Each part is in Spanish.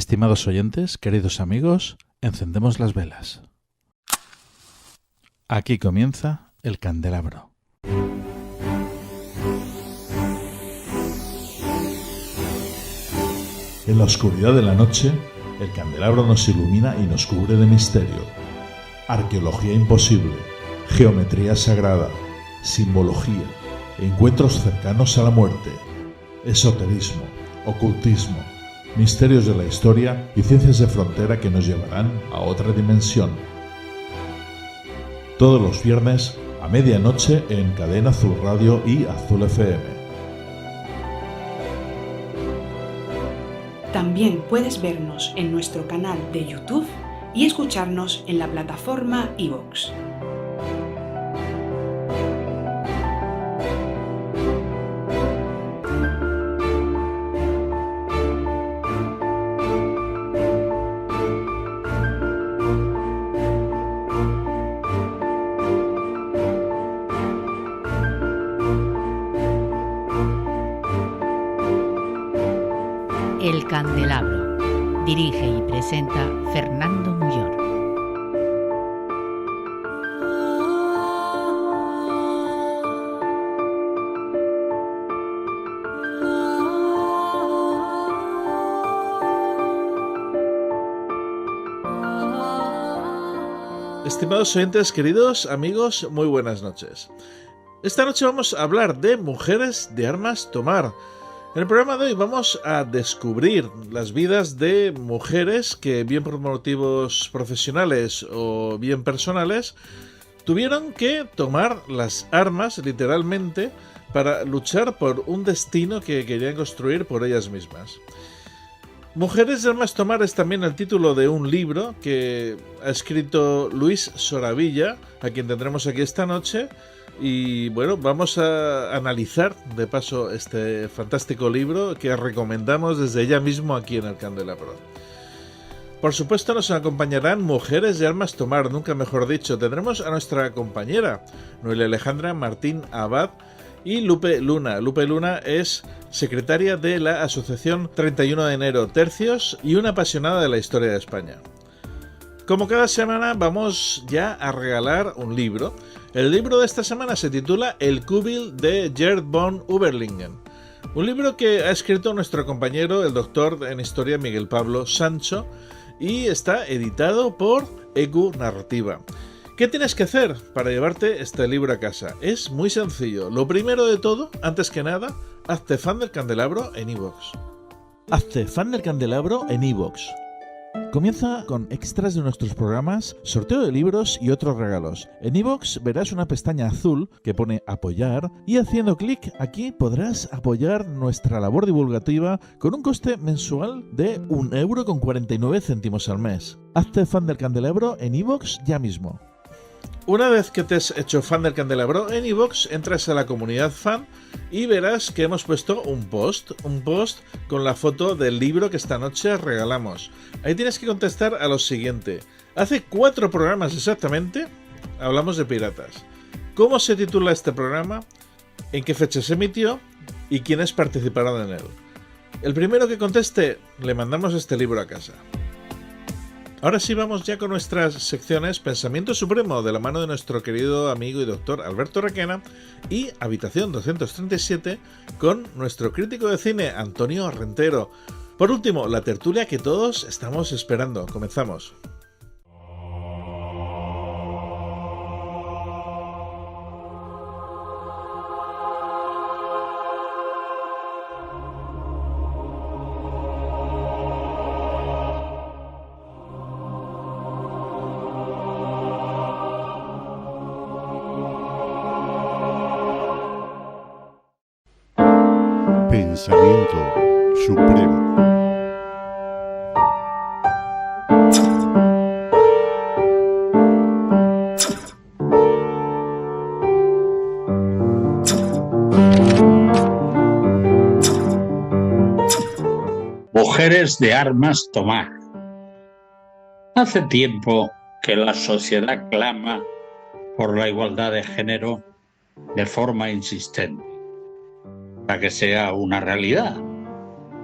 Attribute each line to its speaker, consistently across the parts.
Speaker 1: Estimados oyentes, queridos amigos, encendemos las velas. Aquí comienza el candelabro.
Speaker 2: En la oscuridad de la noche, el candelabro nos ilumina y nos cubre de misterio. Arqueología imposible, geometría sagrada, simbología, encuentros cercanos a la muerte, esoterismo, ocultismo, misterios de la historia y ciencias de frontera que nos llevarán a otra dimensión. Todos los viernes a medianoche en Cadena Azul Radio y Azul FM.
Speaker 3: También puedes vernos en nuestro canal de YouTube y escucharnos en la plataforma iVoox.
Speaker 4: El Candelabro. Dirige y presenta Fernando Muyor.
Speaker 5: Estimados oyentes, queridos amigos, muy buenas noches. Esta noche vamos a hablar de mujeres de armas tomar. En el programa de hoy vamos a descubrir las vidas de mujeres que, bien por motivos profesionales o bien personales, tuvieron que tomar las armas, literalmente, para luchar por un destino que querían construir por ellas mismas. Mujeres de armas tomar es también el título de un libro que ha escrito Luis Soravilla, a quien tendremos aquí esta noche. Y bueno, vamos a analizar de paso este fantástico libro que recomendamos desde ya mismo aquí en el Candelabro. Por supuesto nos acompañarán mujeres de armas tomar, nunca mejor dicho. Tendremos a nuestra compañera Noelia Alejandra Martín Abad y Lupe Luna. Lupe Luna es secretaria de la Asociación 31 de Enero Tercios y una apasionada de la historia de España. Como cada semana vamos ya a regalar un libro. El libro de esta semana se titula El Kubil de Gerd von Überlingen. Un libro que ha escrito nuestro compañero, el doctor en historia Miguel Pablo Sancho, y está editado por EQ Narrativa. ¿Qué tienes que hacer para llevarte este libro a casa? Es muy sencillo. Lo primero de todo, antes que nada, hazte fan del Candelabro en iVoox. Hazte fan del Candelabro en iVoox. Comienza con extras de nuestros programas, sorteo de libros y otros regalos. En iVoox verás una pestaña azul que pone apoyar y haciendo clic aquí podrás apoyar nuestra labor divulgativa con un coste mensual de 1,49 € al mes. Hazte fan del Candelabro en iVoox ya mismo. Una vez que te has hecho fan del Candelabro en iVoox, entras a la comunidad fan y verás que hemos puesto un post con la foto del libro que esta noche regalamos. Ahí tienes que contestar a lo siguiente. Hace 4 programas exactamente hablamos de piratas. ¿Cómo se titula este programa? ¿En qué fecha se emitió? ¿Y quiénes participaron en él? El primero que conteste, le mandamos este libro a casa. Ahora sí vamos ya con nuestras secciones Pensamiento Supremo de la mano de nuestro querido amigo y doctor Alberto Requena y Habitación 237 con nuestro crítico de cine Antonio Rentero. Por último, la tertulia que todos estamos esperando. Comenzamos.
Speaker 6: Pensamiento Supremo.
Speaker 7: Mujeres de armas tomar. Hace tiempo que la sociedad clama por la igualdad de género de forma insistente, para que sea una realidad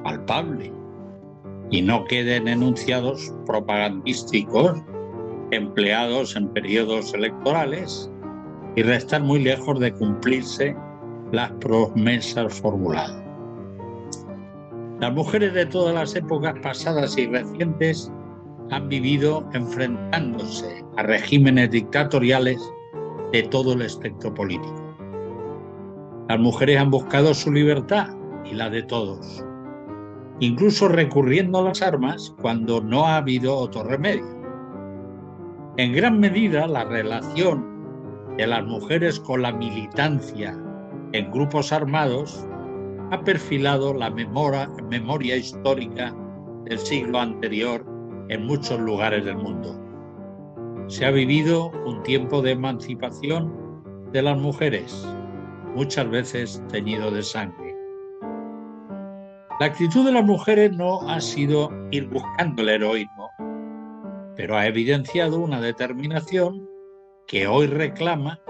Speaker 7: palpable. y no queden enunciados propagandísticos empleados en periodos electorales y restar muy lejos de cumplirse las promesas formuladas. Las mujeres de todas las épocas pasadas y recientes han vivido enfrentándose a regímenes dictatoriales de todo el espectro político. Las mujeres han buscado su libertad y la de todos, incluso recurriendo a las armas cuando no ha habido otro remedio. En gran medida, la relación de las mujeres con la militancia en grupos armados ha perfilado la memoria histórica del siglo anterior en muchos lugares del mundo. Se ha vivido un tiempo de emancipación de las mujeres, muchas veces teñido de sangre. La actitud de las mujeres no ha sido ir buscando el heroísmo, pero ha evidenciado una determinación que hoy reclama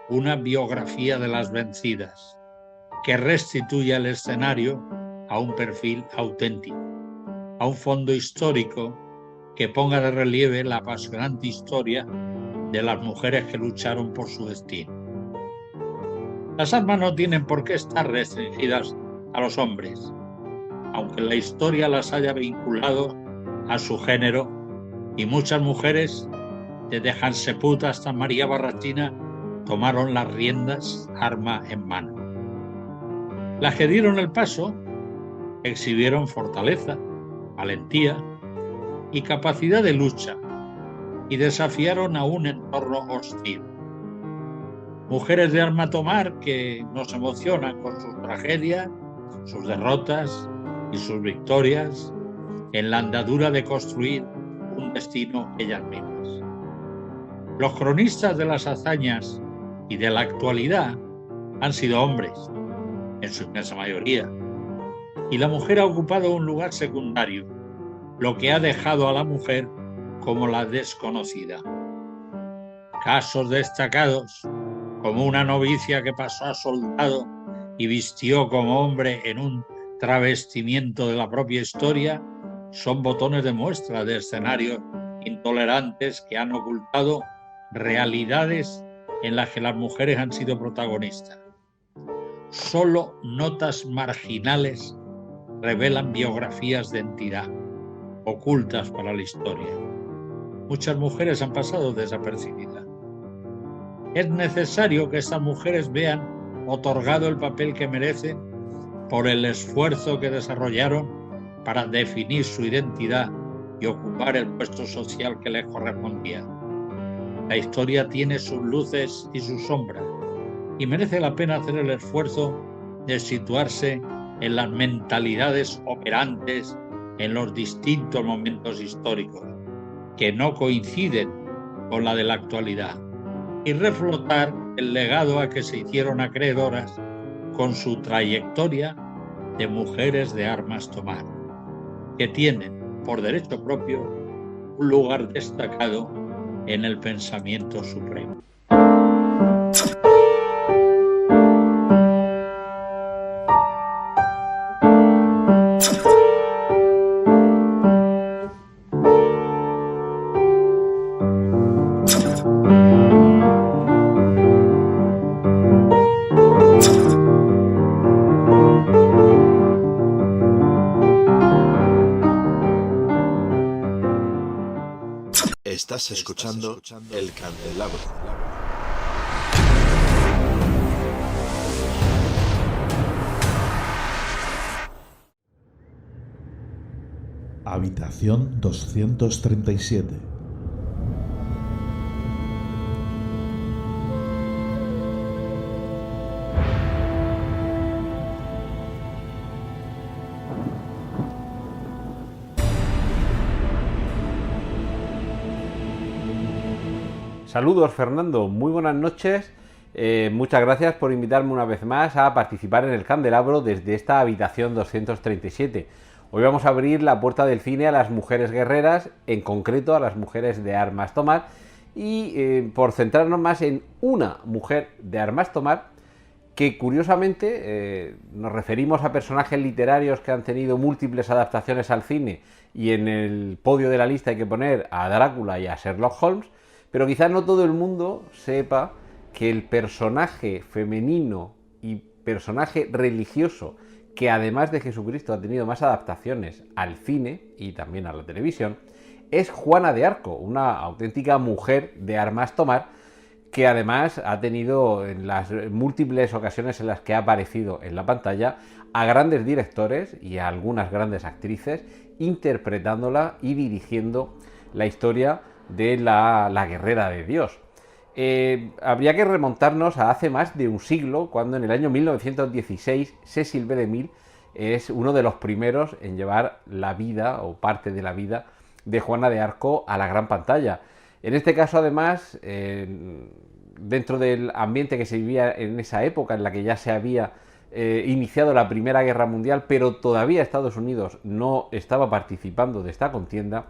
Speaker 7: una biografía de las vencidas, que restituya el escenario a un perfil auténtico, a un fondo histórico que ponga de relieve la apasionante historia de las mujeres que lucharon por su destino. Las armas no tienen por qué estar restringidas a los hombres, aunque la historia las haya vinculado a su género, y muchas mujeres, desde Hanseput hasta María Barrachina, tomaron las riendas arma en mano. Las que dieron el paso exhibieron fortaleza, valentía y capacidad de lucha y desafiaron a un entorno hostil. Mujeres de arma tomar que nos emocionan con sus tragedias, sus derrotas y sus victorias en la andadura de construir un destino ellas mismas. Los cronistas de las hazañas y de la actualidad han sido hombres, en su inmensa mayoría, y la mujer ha ocupado un lugar secundario, lo que ha dejado a la mujer como la desconocida. Casos destacados, como una novicia que pasó a soldado y vistió como hombre en un travestimiento de la propia historia, son botones de muestra de escenarios intolerantes que han ocultado realidades en las que las mujeres han sido protagonistas. Solo notas marginales revelan biografías de entidad, ocultas para la historia. Muchas mujeres han pasado desapercibidas. Es necesario que estas mujeres vean otorgado el papel que merecen por el esfuerzo que desarrollaron para definir su identidad y ocupar el puesto social que les correspondía. La historia tiene sus luces y sus sombras, y merece la pena hacer el esfuerzo de situarse en las mentalidades operantes en los distintos momentos históricos, que no coinciden con la de la actualidad, y reflotar el legado a que se hicieron acreedoras con su trayectoria de mujeres de armas tomar, que tienen, por derecho propio, un lugar destacado en el pensamiento supremo.
Speaker 2: Estás escuchando El Candelabro. Habitación 237.
Speaker 8: Saludos, Fernando, muy buenas noches. Muchas gracias por invitarme una vez más a participar en el Candelabro desde esta habitación 237. Hoy vamos a abrir la puerta del cine a las mujeres guerreras, en concreto a las mujeres de armas tomar, y por centrarnos más en una mujer de armas tomar, que curiosamente nos referimos a personajes literarios que han tenido múltiples adaptaciones al cine, y en el podio de la lista hay que poner a Drácula y a Sherlock Holmes, pero quizás no todo el mundo sepa que el personaje femenino y personaje religioso que además de Jesucristo ha tenido más adaptaciones al cine y también a la televisión es Juana de Arco, una auténtica mujer de armas tomar, que además ha tenido en las múltiples ocasiones en las que ha aparecido en la pantalla a grandes directores y a algunas grandes actrices interpretándola y dirigiendo la historia de la guerrera de Dios. Habría que remontarnos a hace más de un siglo, cuando en el año 1916 Cecil B. DeMille es uno de los primeros en llevar la vida o parte de la vida de Juana de Arco a la gran pantalla. En este caso, además, dentro del ambiente que se vivía en esa época, en la que ya se había iniciado la Primera Guerra Mundial, pero todavía Estados Unidos no estaba participando de esta contienda,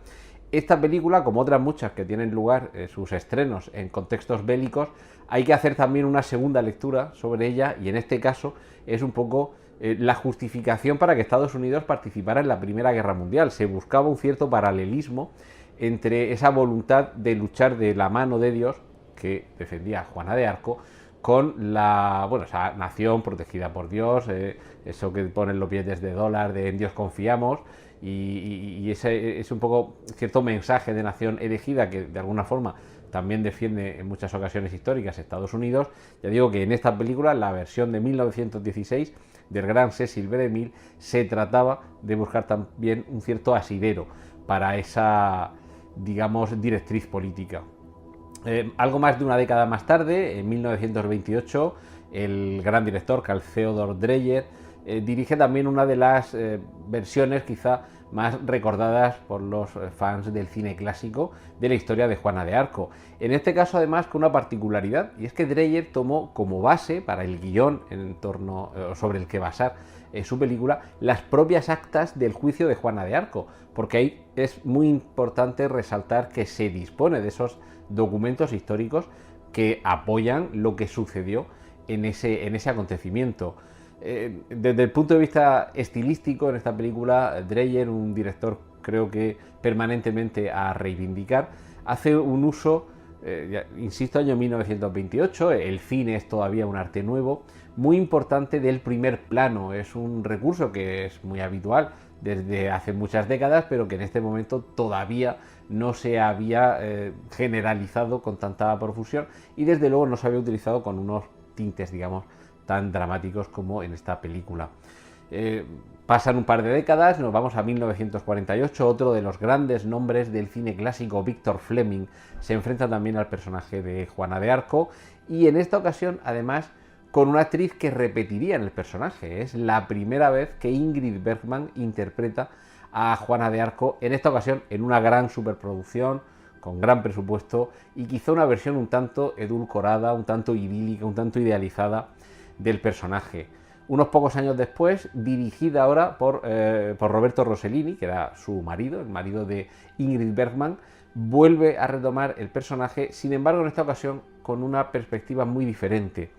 Speaker 8: esta película, como otras muchas que tienen lugar sus estrenos en contextos bélicos, hay que hacer también una segunda lectura sobre ella, y en este caso es un poco la justificación para que Estados Unidos participara en la Primera Guerra Mundial. Se buscaba un cierto paralelismo entre esa voluntad de luchar de la mano de Dios que defendía Juana de Arco con esa nación protegida por Dios, eso que ponen los billetes de dólar de en Dios confiamos, y ese es un poco cierto mensaje de nación elegida que de alguna forma también defiende en muchas ocasiones históricas Estados Unidos. Ya digo que en esta película, la versión de 1916 del gran Cecil B. DeMille, se trataba de buscar también un cierto asidero para esa, digamos, directriz política. Algo más de una década más tarde, en 1928, el gran director Carl Theodor Dreyer dirige también una de las versiones quizá más recordadas por los fans del cine clásico de la historia de Juana de Arco. En este caso, además, con una particularidad, y es que Dreyer tomó como base para el guión sobre el que basar su película las propias actas del juicio de Juana de Arco, porque ahí es muy importante resaltar que se dispone de esos documentos históricos que apoyan lo que sucedió en ese acontecimiento. Desde el punto de vista estilístico, en esta película, Dreyer, un director creo que permanentemente a reivindicar, hace un uso, insisto, año 1928, el cine es todavía un arte nuevo, muy importante del primer plano. Es un recurso que es muy habitual desde hace muchas décadas, pero que en este momento todavía no se había generalizado con tanta profusión, y desde luego no se había utilizado con unos tintes, digamos, tan dramáticos como en esta película. Pasan un par de décadas, nos vamos a 1948, otro de los grandes nombres del cine clásico, Victor Fleming, se enfrenta también al personaje de Juana de Arco, y en esta ocasión, además, con una actriz que repetiría en el personaje. Es la primera vez que Ingrid Bergman interpreta a Juana de Arco, en esta ocasión en una gran superproducción, con gran presupuesto, y quizá una versión un tanto edulcorada, un tanto idílica, un tanto idealizada del personaje. Unos pocos años después, dirigida ahora por Roberto Rossellini, que era su marido, el marido de Ingrid Bergman, vuelve a retomar el personaje, sin embargo en esta ocasión con una perspectiva muy diferente.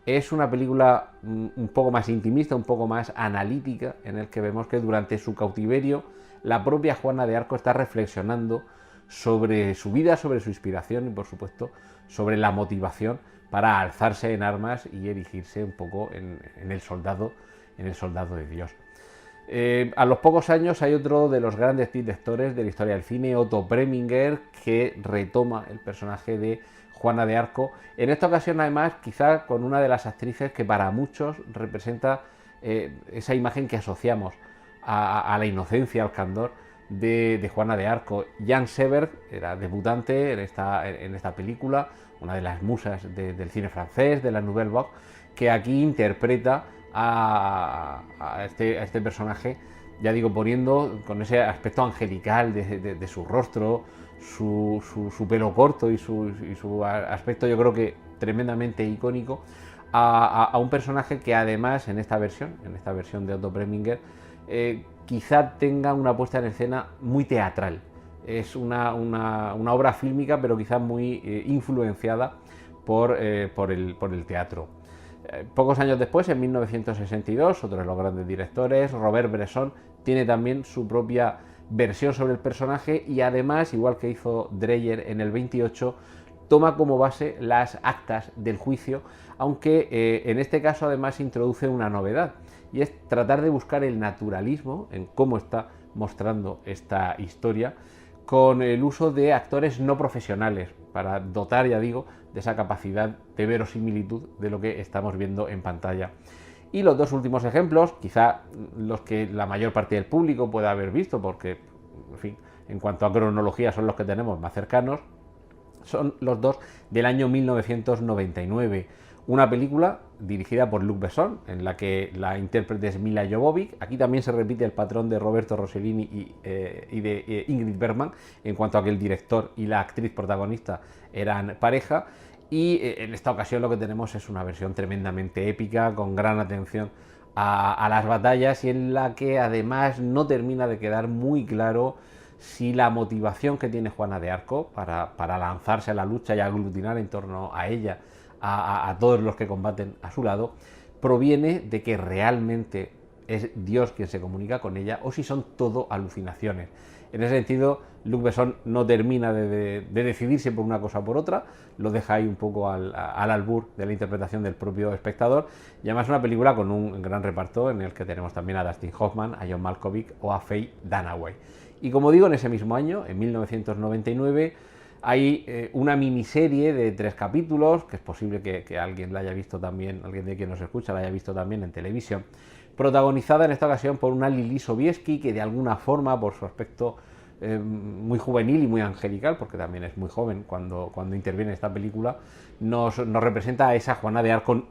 Speaker 8: Es una película un poco más intimista, un poco más analítica, en el que vemos que durante su cautiverio la propia Juana de Arco está reflexionando sobre su vida, sobre su inspiración y, por supuesto, sobre la motivación para alzarse en armas y erigirse un poco en el soldado de Dios. A los pocos años hay otro de los grandes directores de la historia del cine, Otto Preminger, que retoma el personaje de Juana de Arco. En esta ocasión, además, quizá con una de las actrices que para muchos representa esa imagen que asociamos a la inocencia, al candor de Juana de Arco. Jeanne Seberg era debutante en esta película, una de las musas del cine francés, de la Nouvelle Vague, que aquí interpreta a este personaje, ya digo, poniendo con ese aspecto angelical de su rostro, su pelo corto y su aspecto, yo creo que tremendamente icónico, a un personaje que además en esta versión de Otto Preminger, quizá tenga una puesta en escena muy teatral. Es una obra fílmica, pero quizá muy influenciada por el teatro. Pocos años después, en 1962, otro de los grandes directores, Robert Bresson, tiene también su propia versión sobre el personaje y además, igual que hizo Dreyer en el 28, toma como base las actas del juicio, aunque en este caso además introduce una novedad, y es tratar de buscar el naturalismo en cómo está mostrando esta historia, con el uso de actores no profesionales, para dotar, ya digo, de esa capacidad de verosimilitud de lo que estamos viendo en pantalla. Y los dos últimos ejemplos, quizá los que la mayor parte del público pueda haber visto, porque, en fin, en cuanto a cronología son los que tenemos más cercanos, son los dos del año 1999. Una película dirigida por Luc Besson, en la que la intérprete es Milla Jovovich. Aquí también se repite el patrón de Roberto Rossellini y de Ingrid Bergman, en cuanto a que el director y la actriz protagonista eran pareja. Y en esta ocasión lo que tenemos es una versión tremendamente épica, con gran atención a las batallas, y en la que además no termina de quedar muy claro si la motivación que tiene Juana de Arco para lanzarse a la lucha y aglutinar en torno a ella a todos los que combaten a su lado proviene de que realmente es Dios quien se comunica con ella, o si son todo alucinaciones. En ese sentido, Luc Besson no termina de decidirse por una cosa o por otra, lo deja ahí un poco al albur de la interpretación del propio espectador, y además una película con un gran reparto en el que tenemos también a Dustin Hoffman, a John Malkovich o a Faye Dunaway. Y como digo, en ese mismo año, en 1999, hay una miniserie de 3 capítulos, que es posible que alguien la haya visto también, alguien de quien nos escucha la haya visto también en televisión, protagonizada en esta ocasión por una Lili Sobieski, que de alguna forma, por su aspecto muy juvenil y muy angelical, porque también es muy joven cuando interviene en esta película, nos representa a esa Juana de Arco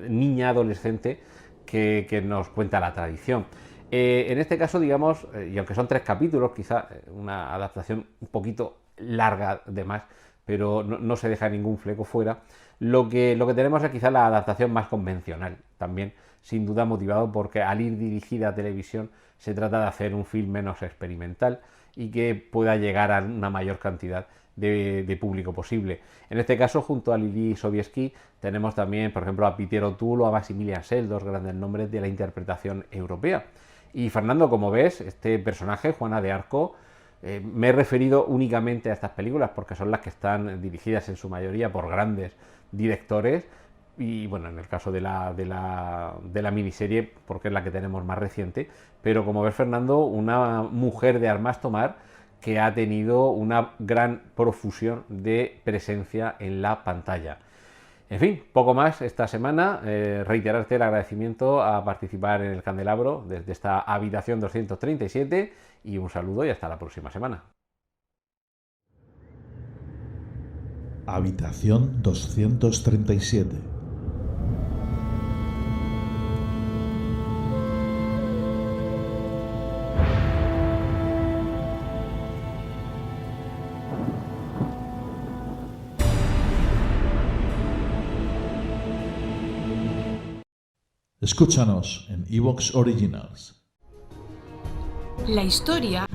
Speaker 8: niña adolescente que nos cuenta la tradición. En este caso, digamos, y aunque son 3 capítulos, quizá una adaptación un poquito larga de más, pero no se deja ningún fleco fuera, lo que tenemos es quizá la adaptación más convencional, también sin duda motivado porque al ir dirigida a televisión se trata de hacer un film menos experimental y que pueda llegar a una mayor cantidad de público posible. En este caso, junto a Lili Sobieski, tenemos también, por ejemplo, a Peter O'Toole o a Maximilian Schell, dos grandes nombres de la interpretación europea. Y Fernando, como ves, este personaje, Juana de Arco, me he referido únicamente a estas películas porque son las que están dirigidas en su mayoría por grandes directores, y bueno, en el caso de la miniserie, porque es la que tenemos más reciente, pero como ves, Fernando, una mujer de armas tomar que ha tenido una gran profusión de presencia en la pantalla. En fin, poco más esta semana. Reiterarte el agradecimiento a participar en el Candelabro desde esta habitación 237, y un saludo y hasta la próxima semana.
Speaker 2: Habitación 237. Escúchanos en Evox Originals.
Speaker 3: La historia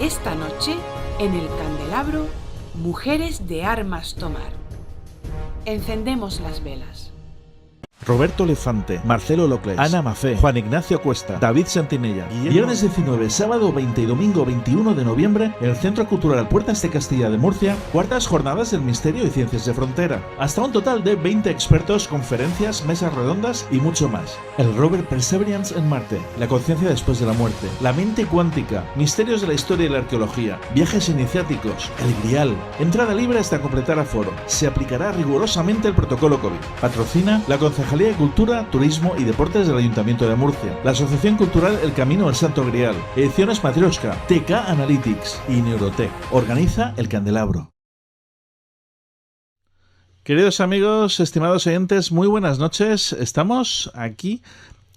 Speaker 3: esta noche en el Candelabro, mujeres de armas tomar. Encendemos las velas.
Speaker 5: Roberto Lefante, Marcelo Locles, Ana Mafé, Juan Ignacio Cuesta, David Santinella. Viernes 19, sábado 20 y domingo 21 de noviembre, en el Centro Cultural Puertas de Castilla de Murcia, cuartas jornadas del Misterio y Ciencias de Frontera. Hasta un total de 20 expertos, conferencias, mesas redondas y mucho más. El rover Perseverance en Marte, la conciencia después de la muerte, la mente cuántica, misterios de la historia y la arqueología, viajes iniciáticos, el Grial. Entrada libre hasta completar aforo. Se aplicará rigurosamente el protocolo COVID. Patrocina la Concejalía de Cultura, Turismo y Deportes del Ayuntamiento de Murcia, la Asociación Cultural El Camino al Santo Grial, Ediciones Matrioshka, TK Analytics y Neurotech. Organiza El Candelabro. Queridos amigos, estimados oyentes, muy buenas noches. Estamos aquí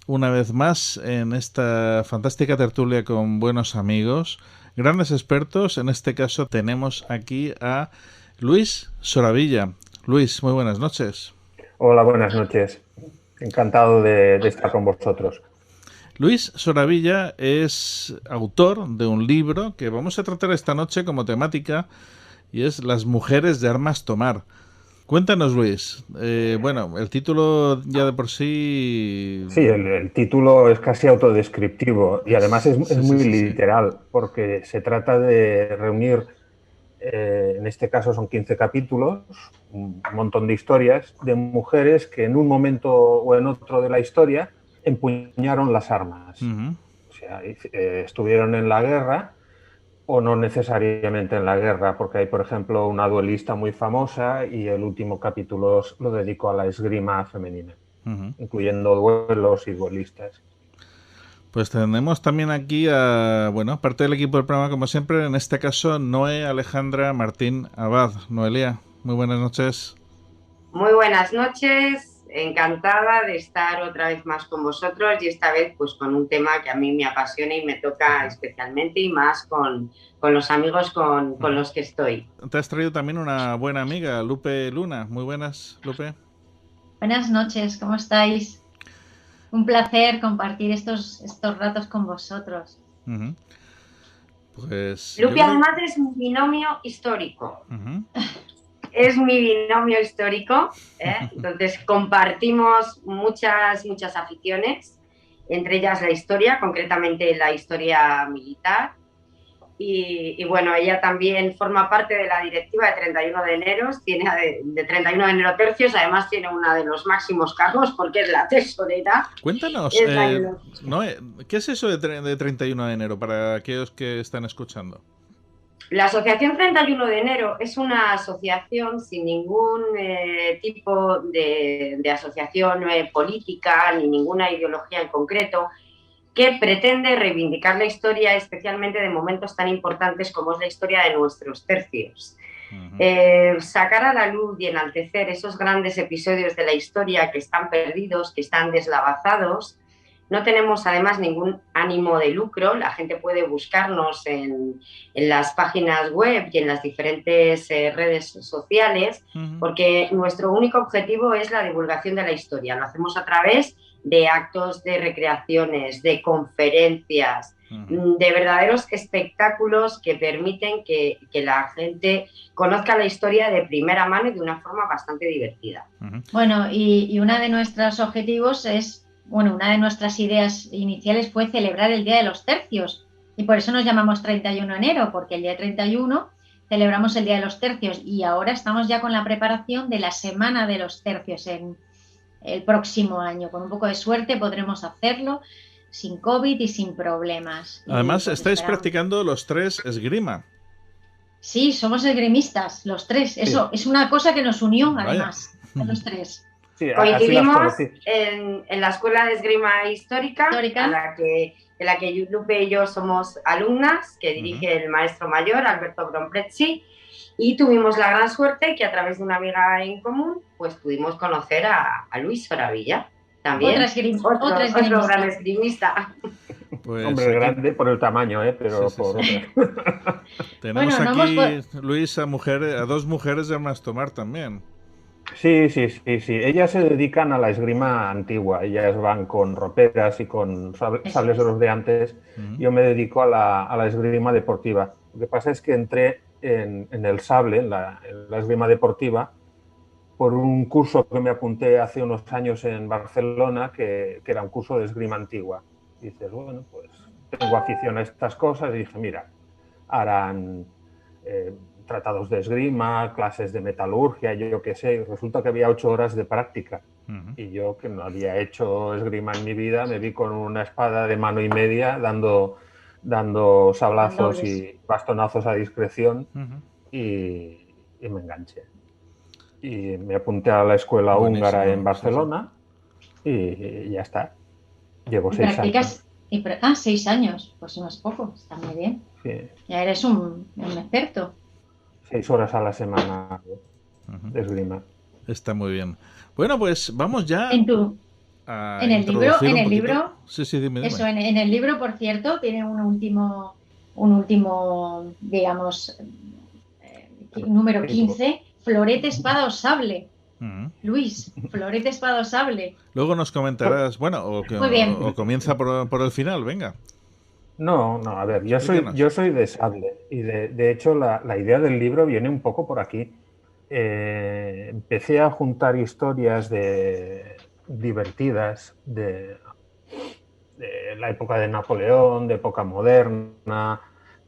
Speaker 5: una vez más en esta fantástica tertulia con buenos amigos, grandes expertos. En este caso tenemos aquí a Luis Soravilla. Luis, muy buenas noches.
Speaker 9: Hola, buenas noches. Encantado de estar con vosotros.
Speaker 5: Luis Soravilla es autor de un libro que vamos a tratar esta noche como temática y es Las mujeres de armas tomar. Cuéntanos, Luis. Bueno, el título ya de por sí...
Speaker 9: Sí, el título es casi autodescriptivo y además es muy literal porque se trata de reunir, en este caso son 15 capítulos, un montón de historias de mujeres que en un momento o en otro de la historia empuñaron las armas. O sea, estuvieron en la guerra o no necesariamente en la guerra, porque hay, por ejemplo, una duelista muy famosa y el último capítulo lo dedico a la esgrima femenina, incluyendo duelos y duelistas.
Speaker 5: Pues tenemos también aquí a, bueno, parte del equipo del programa, como siempre, en este caso, Noé Alejandra Martín Abad. Noelia, muy buenas noches.
Speaker 10: Muy buenas noches, encantada de estar otra vez más con vosotros y esta vez pues con un tema que a mí me apasiona y me toca especialmente y más con los amigos con los que estoy.
Speaker 5: Te has traído también una buena amiga, Lupe Luna. Muy buenas, Lupe.
Speaker 11: Buenas noches, ¿cómo estáis? Un placer compartir estos ratos con vosotros.
Speaker 5: Pues
Speaker 10: Lupe además es un binomio histórico. Es mi binomio histórico, entonces compartimos muchas aficiones, entre ellas la historia, concretamente la historia militar. Y bueno, ella también forma parte de la directiva de 31 de enero, tiene de 31 de enero tercios, además tiene uno de los máximos cargos porque es la tesorera.
Speaker 5: Cuéntanos, Noé, ¿qué es eso de 31 de enero para aquellos que están escuchando?
Speaker 10: La Asociación 31 de enero es una asociación sin ningún tipo de asociación política ni ninguna ideología en concreto, que pretende reivindicar la historia, especialmente de momentos tan importantes como es la historia de nuestros tercios. Sacar a la luz y enaltecer esos grandes episodios de la historia que están perdidos, que están deslavazados. No tenemos además ningún ánimo de lucro, la gente puede buscarnos en las páginas web y en las diferentes redes sociales, porque nuestro único objetivo es la divulgación de la historia. Lo hacemos a través de actos, de recreaciones, de conferencias, de verdaderos espectáculos que permiten que la gente conozca la historia de primera mano y de una forma bastante divertida.
Speaker 11: Bueno, y uno de nuestros objetivos una de nuestras ideas iniciales fue celebrar el Día de los Tercios y por eso nos llamamos 31 de enero, porque el día 31 celebramos el Día de los Tercios y ahora estamos ya con la preparación de la Semana de los Tercios en el próximo año. Con un poco de suerte podremos hacerlo sin COVID y sin problemas.
Speaker 5: Además, estáis practicando los tres esgrima.
Speaker 11: Sí, somos esgrimistas, los tres. Eso es una cosa que nos unió, además, a los tres.
Speaker 9: Sí,
Speaker 10: coincidimos en la Escuela de Esgrima Histórica. En la que Lupe y yo somos alumnas, que dirige el maestro mayor, Alberto Bromprezzi, y tuvimos la gran suerte que a través de una amiga en común, pues pudimos conocer a Luis Soravilla, también, otro gran esgrimista.
Speaker 5: Pues
Speaker 9: hombre grande por el tamaño, pero por
Speaker 5: Tenemos aquí, Luis, a dos mujeres de armas tomar también.
Speaker 9: Sí. Ellas se dedican a la esgrima antigua. Ellas van con roperas y con sables de los de antes. Yo me dedico a la esgrima deportiva. Lo que pasa es que entré en el sable, en la esgrima deportiva, por un curso que me apunté hace unos años en Barcelona, que era un curso de esgrima antigua. Y dices, bueno, pues tengo afición a estas cosas y dije, mira, harán tratados de esgrima, clases de metalurgia, yo qué sé, y resulta que había 8 horas de práctica. Y yo, que no había hecho esgrima en mi vida, me vi con una espada de mano y media dando sablazos y bastonazos a discreción y me enganché. Y me apunté a la escuela húngara en Barcelona y ya está. Llevo 6 años.
Speaker 11: 6 años, pues no es poco, está muy bien.
Speaker 9: Sí.
Speaker 11: Ya eres un experto.
Speaker 9: 6 horas a la semana de esgrima.
Speaker 5: Está muy bien. Bueno, pues vamos ya
Speaker 11: en el libro,
Speaker 5: sí, dime.
Speaker 11: Eso, en el libro, por cierto, tiene un último, digamos, número 15, florete, espada o sable. Luis, florete, espada o sable.
Speaker 5: Luego nos comentarás, bueno, o comienza por el final, venga.
Speaker 9: No, a ver, yo soy de sable y de hecho la idea del libro viene un poco por aquí. Empecé a juntar historias divertidas de la época de Napoleón, de época moderna,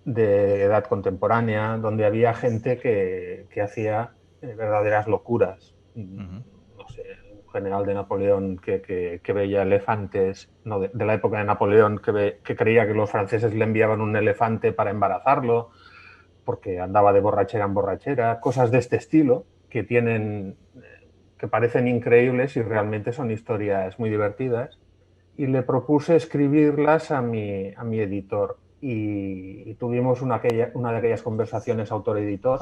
Speaker 9: de edad contemporánea, donde había gente que hacía verdaderas locuras. No sé, un general de Napoleón que veía elefantes, no, de la época de Napoleón, que creía que los franceses le enviaban un elefante para embarazarlo, porque andaba de borrachera en borrachera, cosas de este estilo que parecen increíbles y realmente son historias muy divertidas. Y le propuse escribirlas a mi editor y tuvimos una de aquellas conversaciones autor-editor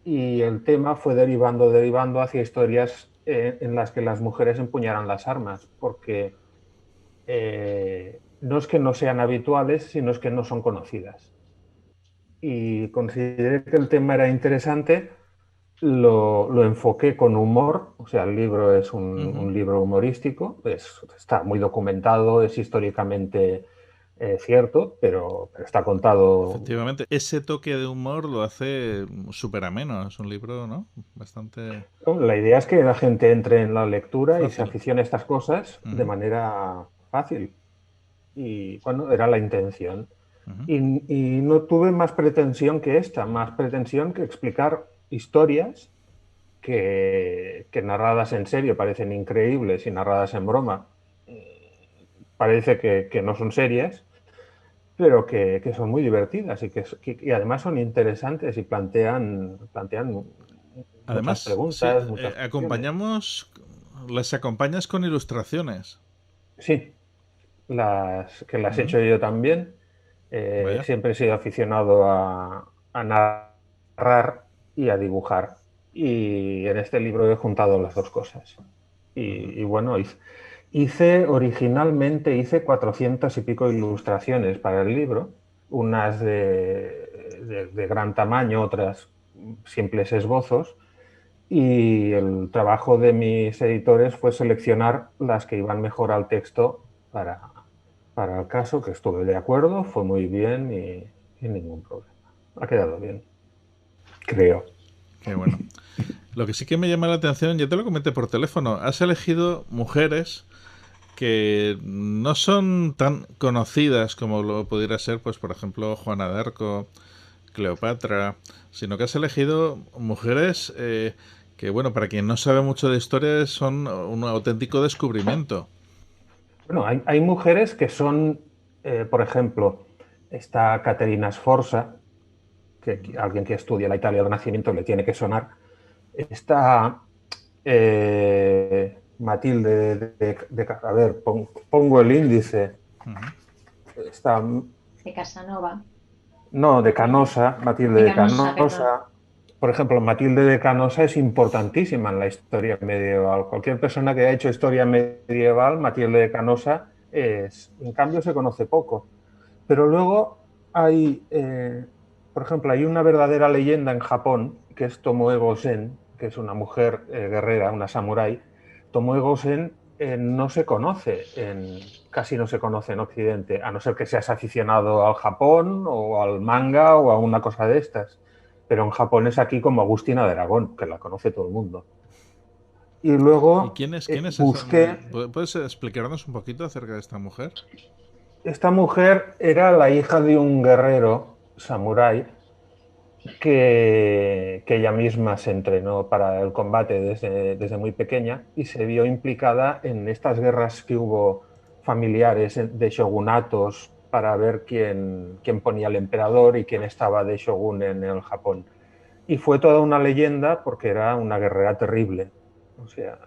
Speaker 9: y el tema fue derivando hacia historias en las que las mujeres empuñaran las armas, porque no es que no sean habituales, sino es que no son conocidas. Y consideré que el tema era interesante, lo enfoqué con humor, o sea, el libro es un libro humorístico, está muy documentado, es históricamente cierto, pero está contado...
Speaker 5: Efectivamente, ese toque de humor lo hace súper ameno, es un libro, ¿no? Bastante...
Speaker 9: La idea es que la gente entre en la lectura y se aficione a estas cosas de manera fácil. Y bueno, era la intención. Y no tuve más pretensión que explicar historias que narradas en serio parecen increíbles y narradas en broma parece que no son serias, pero que son muy divertidas y además son interesantes y plantean
Speaker 5: además,
Speaker 9: muchas preguntas.
Speaker 5: Las acompañas con ilustraciones.
Speaker 9: Sí, las he hecho yo también. Siempre he sido aficionado a narrar y a dibujar. Y en este libro he juntado las dos cosas. Y bueno, originalmente hice 400 y pico ilustraciones para el libro, unas de gran tamaño, otras simples esbozos. Y el trabajo de mis editores fue seleccionar las que iban mejor al texto para el caso, que estuve de acuerdo, fue muy bien y ningún problema. Ha quedado bien, creo.
Speaker 5: Qué bueno. Lo que sí que me llama la atención, ya te lo comenté por teléfono, has elegido mujeres que no son tan conocidas como lo pudiera ser, pues por ejemplo, Juana de Arco, Cleopatra, sino que has elegido mujeres que, bueno, para quien no sabe mucho de historia, son un auténtico descubrimiento.
Speaker 9: Bueno, hay mujeres que son, por ejemplo, está Caterina Sforza, que alguien que estudia la Italia del Renacimiento le tiene que sonar. Está Matilde a ver, pongo el índice. Está...
Speaker 11: De Casanova.
Speaker 9: No, de Canosa, Matilde de Canosa. Por ejemplo, Matilde de Canosa es importantísima en la historia medieval. Cualquier persona que haya hecho historia medieval, Matilde de Canosa es. En cambio, se conoce poco. Pero luego hay, por ejemplo, hay una verdadera leyenda en Japón, que es Tomoe Gosen, que es una mujer guerrera, una samurái. Tomoe Gosen no se conoce, casi no se conoce en Occidente, a no ser que seas aficionado al Japón o al manga o a una cosa de estas. Pero en Japón es aquí como Agustina de Aragón, que la conoce todo el mundo. Y luego
Speaker 5: ¿Y quién es
Speaker 9: busqué...
Speaker 5: ¿Puedes explicarnos un poquito acerca de esta mujer?
Speaker 9: Esta mujer era la hija de un guerrero samurái que ella misma se entrenó para el combate desde muy pequeña y se vio implicada en estas guerras que hubo familiares de shogunatos para ver quién ponía al emperador y quién estaba de shogun en el Japón. Y fue toda una leyenda porque era una guerrera terrible. O sea,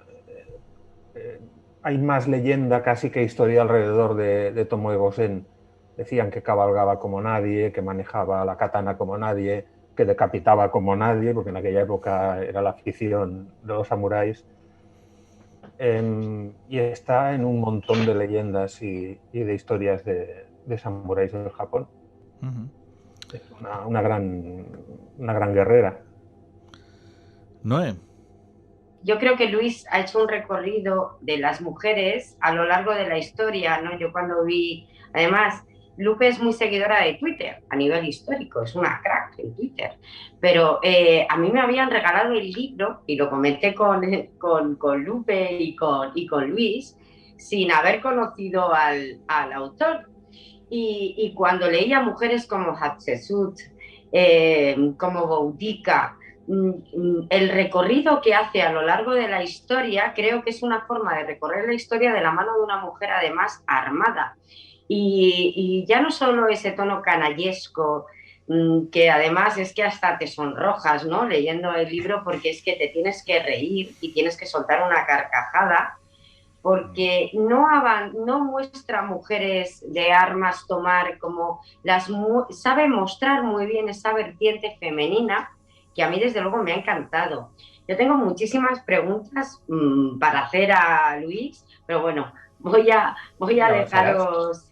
Speaker 9: hay más leyenda casi que historia alrededor de Tomoe Gosen. Decían que cabalgaba como nadie, que manejaba la katana como nadie, que decapitaba como nadie, porque en aquella época era la afición de los samuráis. Y está en un montón de leyendas y de historias de samuráis del Japón. Es una gran guerrera.
Speaker 5: Noé.
Speaker 10: Yo creo que Luis ha hecho un recorrido de las mujeres a lo largo de la historia, ¿no? Yo cuando vi, además, Lupe es muy seguidora de Twitter a nivel histórico, es una crack en Twitter, pero a mí me habían regalado el libro y lo comenté con Lupe y con Luis sin haber conocido al autor. Y cuando leía mujeres como Hatshepsut, como Boudica, el recorrido que hace a lo largo de la historia, creo que es una forma de recorrer la historia de la mano de una mujer además armada. Y ya no solo ese tono canallesco, que además es que hasta te sonrojas, ¿no? Leyendo el libro, porque es que te tienes que reír y tienes que soltar una carcajada, porque no muestra mujeres de armas tomar como sabe mostrar muy bien esa vertiente femenina que a mí desde luego me ha encantado. Yo tengo muchísimas preguntas para hacer a Luis, pero bueno, voy a dejaros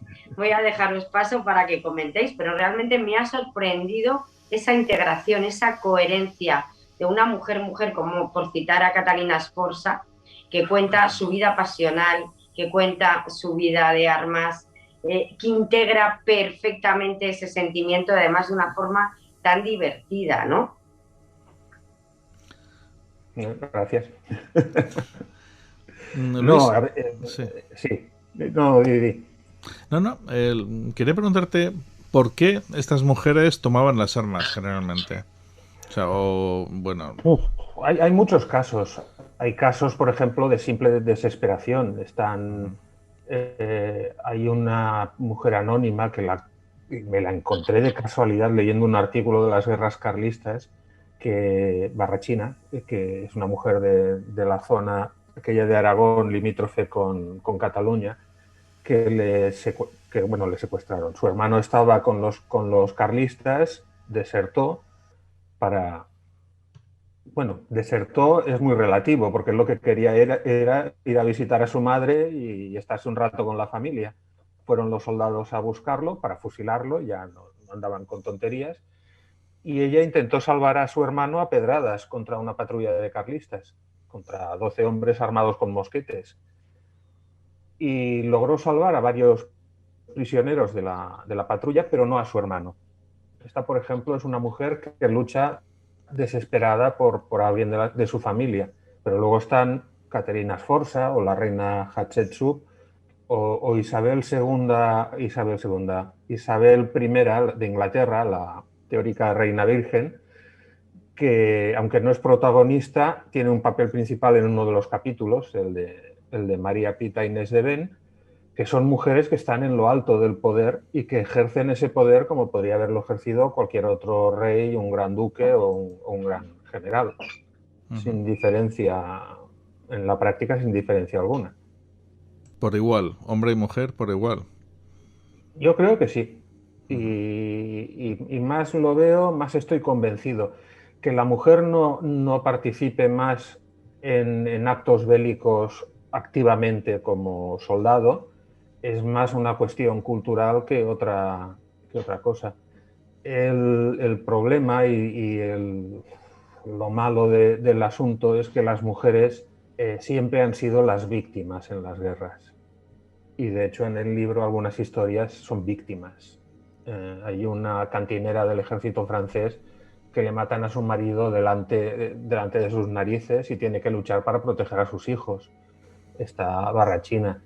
Speaker 10: paso para que comentéis, pero realmente me ha sorprendido esa integración, esa coherencia de una mujer, como por citar a Catalina Sforza, que cuenta su vida pasional, que cuenta su vida de armas, que integra perfectamente ese sentimiento, además de una forma tan divertida, ¿no?
Speaker 9: Gracias.
Speaker 5: Luis,
Speaker 9: no, a ver, sí. No, Didi.
Speaker 5: No, quería preguntarte por qué estas mujeres tomaban las armas generalmente. O sea, bueno...
Speaker 9: Hay muchos casos. Hay casos, por ejemplo, de simple desesperación. Hay una mujer anónima que me la encontré de casualidad leyendo un artículo de las guerras carlistas, Barrachina, que es una mujer de la zona aquella de Aragón, limítrofe con Cataluña, que le secuestraron. Su hermano estaba con los carlistas, desertó desertó es muy relativo, porque lo que quería era ir a visitar a su madre y estarse un rato con la familia. Fueron los soldados a buscarlo para fusilarlo, ya no andaban con tonterías, y ella intentó salvar a su hermano a pedradas contra una patrulla de carlistas, contra 12 hombres armados con mosquetes. Y logró salvar a varios prisioneros de la patrulla, pero no a su hermano. Esta, por ejemplo, es una mujer que lucha desesperada por alguien de su familia. Pero luego están Caterina Sforza o la reina Hatshepsut o Isabel I de Inglaterra, la teórica reina virgen, que aunque no es protagonista, tiene un papel principal en uno de los capítulos, el de María Pita Inés de Ben, que son mujeres que están en lo alto del poder y que ejercen ese poder como podría haberlo ejercido cualquier otro rey, un gran duque o un gran general, sin diferencia, en la práctica sin diferencia alguna.
Speaker 5: Por igual, hombre y mujer por igual.
Speaker 9: Yo creo que sí. Y más lo veo, más estoy convencido. Que la mujer no participe más en actos bélicos activamente como soldado es más una cuestión cultural que otra cosa. El problema lo malo del asunto es que las mujeres siempre han sido las víctimas en las guerras. Y de hecho en el libro algunas historias son víctimas. Hay una cantinera del ejército francés que le matan a su marido delante de sus narices y tiene que luchar para proteger a sus hijos. Está Barrachina,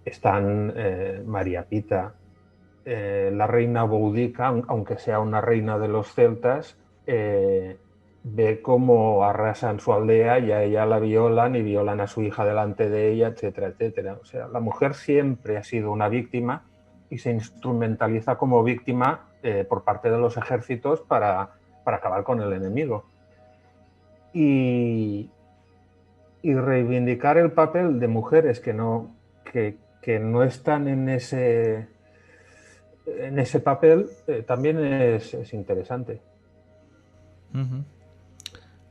Speaker 9: están María Pita, la reina Boudica, aunque sea una reina de los celtas, ve cómo arrasan su aldea y a ella la violan y violan a su hija delante de ella, etcétera, etcétera. O sea, la mujer siempre ha sido una víctima y se instrumentaliza como víctima por parte de los ejércitos para acabar con el enemigo. Y reivindicar el papel de mujeres que no están en ese papel también es interesante.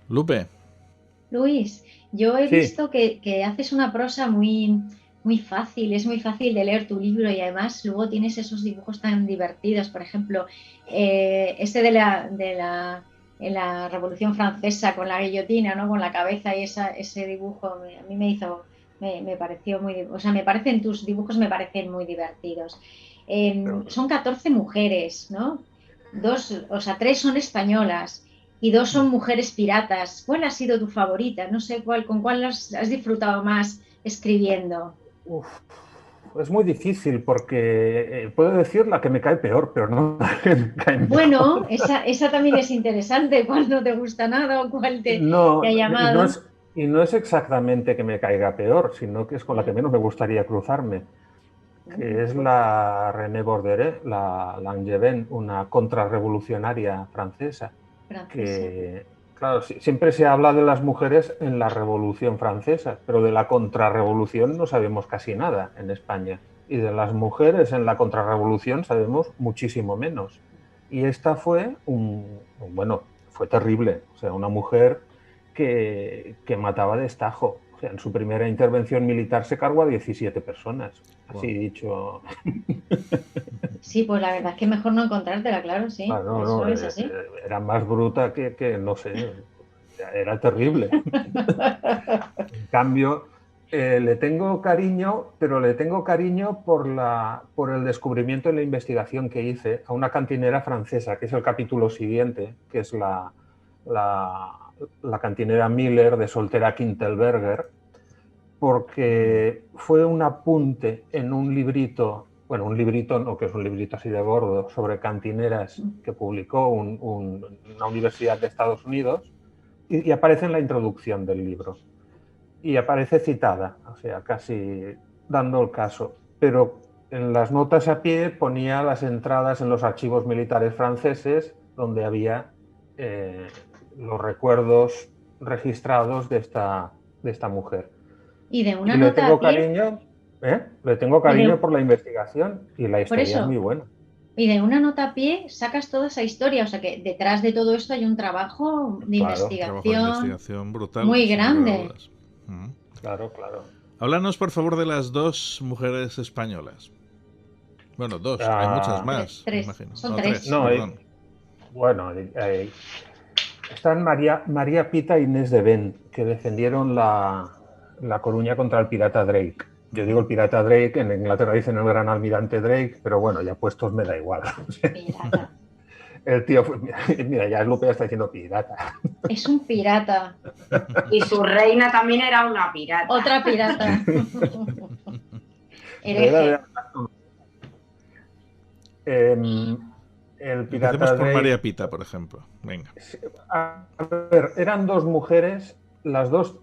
Speaker 5: Lupe.
Speaker 11: Luis, yo he visto que haces una prosa muy, muy fácil, es muy fácil de leer tu libro y además luego tienes esos dibujos tan divertidos. Por ejemplo, ese de la Revolución Francesa con la guillotina, ¿no? Con la cabeza y ese dibujo a mí me pareció muy, o sea, tus dibujos me parecen muy divertidos. Son 14 mujeres, ¿no? 3 son españolas y 2 son mujeres piratas. ¿Cuál ha sido tu favorita? No sé con cuál has disfrutado más escribiendo.
Speaker 9: Es muy difícil porque puedo decir la que me cae peor, pero no la que me cae mejor.
Speaker 11: Bueno, esa también es interesante. ¿Cuál no te gusta nada o cuál te ha llamado?
Speaker 9: Y no es exactamente que me caiga peor, sino que es con la que menos me gustaría cruzarme, que es la René Borderet, la Langevin, una contrarrevolucionaria francesa. Que, claro, siempre se habla de las mujeres en la Revolución Francesa, pero de la contrarrevolución no sabemos casi nada en España. Y de las mujeres en la contrarrevolución sabemos muchísimo menos. Y esta fue fue terrible. O sea, una mujer que mataba de estajo. O sea, en su primera intervención militar se cargó a 17 personas. Así dicho.
Speaker 11: Sí, pues la verdad es que mejor no encontrártela, claro, sí.
Speaker 9: No, es así. Era más bruta que no sé, era terrible. En cambio, le tengo cariño, pero le tengo cariño por el descubrimiento y la investigación que hice a una cantinera francesa, que es el capítulo siguiente, que es la cantinera Miller de Soltera Kintelberger, porque fue un apunte en un librito, bueno, un librito no, que es un librito así de gordo, sobre cantineras que publicó una universidad de Estados Unidos y aparece en la introducción del libro. Y aparece citada, o sea, casi dando el caso. Pero en las notas a pie ponía las entradas en los archivos militares franceses donde había los recuerdos registrados de esta mujer.
Speaker 11: Y de una
Speaker 9: y
Speaker 11: nota
Speaker 9: le tengo cariño por la investigación y la historia es muy buena.
Speaker 11: Y de una nota a pie sacas toda esa historia, o sea que detrás de todo esto hay un trabajo de investigación
Speaker 5: brutal,
Speaker 11: muy grande.
Speaker 9: Claro.
Speaker 5: Háblanos, por favor, de las 2 mujeres españolas. Bueno, 2, hay muchas más.
Speaker 11: 3,
Speaker 5: imagino.
Speaker 11: son 3.
Speaker 9: Están María Pita e Inés de Ven, que defendieron la Coruña contra el pirata Drake. Yo digo el pirata Drake, en Inglaterra dicen el gran almirante Drake, pero bueno, ya puestos me da igual.
Speaker 11: Pirata.
Speaker 9: El tío fue, mira, ya Lupe ya está diciendo pirata.
Speaker 11: Es un pirata.
Speaker 10: Y su reina también era una pirata.
Speaker 11: Otra pirata. Hereje.
Speaker 9: El pirata
Speaker 5: Empecemos por
Speaker 9: Drake,
Speaker 5: María Pita, por ejemplo. Venga.
Speaker 9: A ver, eran 2 mujeres, las 2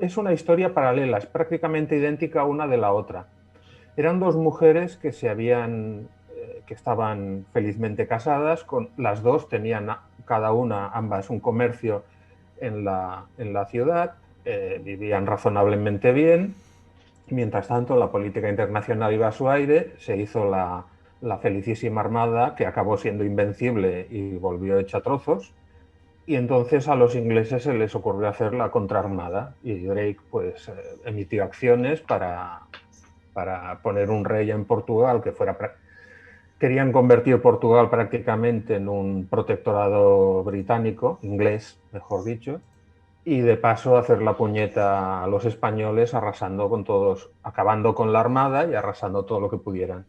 Speaker 9: es una historia paralela, es prácticamente idéntica una de la otra. Eran 2 mujeres que que estaban felizmente casadas, las 2 tenían ambas un comercio en la ciudad, vivían razonablemente bien. Mientras tanto, la política internacional iba a su aire, se hizo la felicísima Armada, que acabó siendo invencible y volvió hecha trozos. Y entonces a los ingleses se les ocurrió hacer la contraarmada y Drake pues emitió acciones para poner un rey en Portugal que fuera... Querían convertir Portugal prácticamente en un protectorado británico, inglés, mejor dicho, y de paso hacer la puñeta a los españoles arrasando con todos, acabando con la armada y arrasando todo lo que pudieran.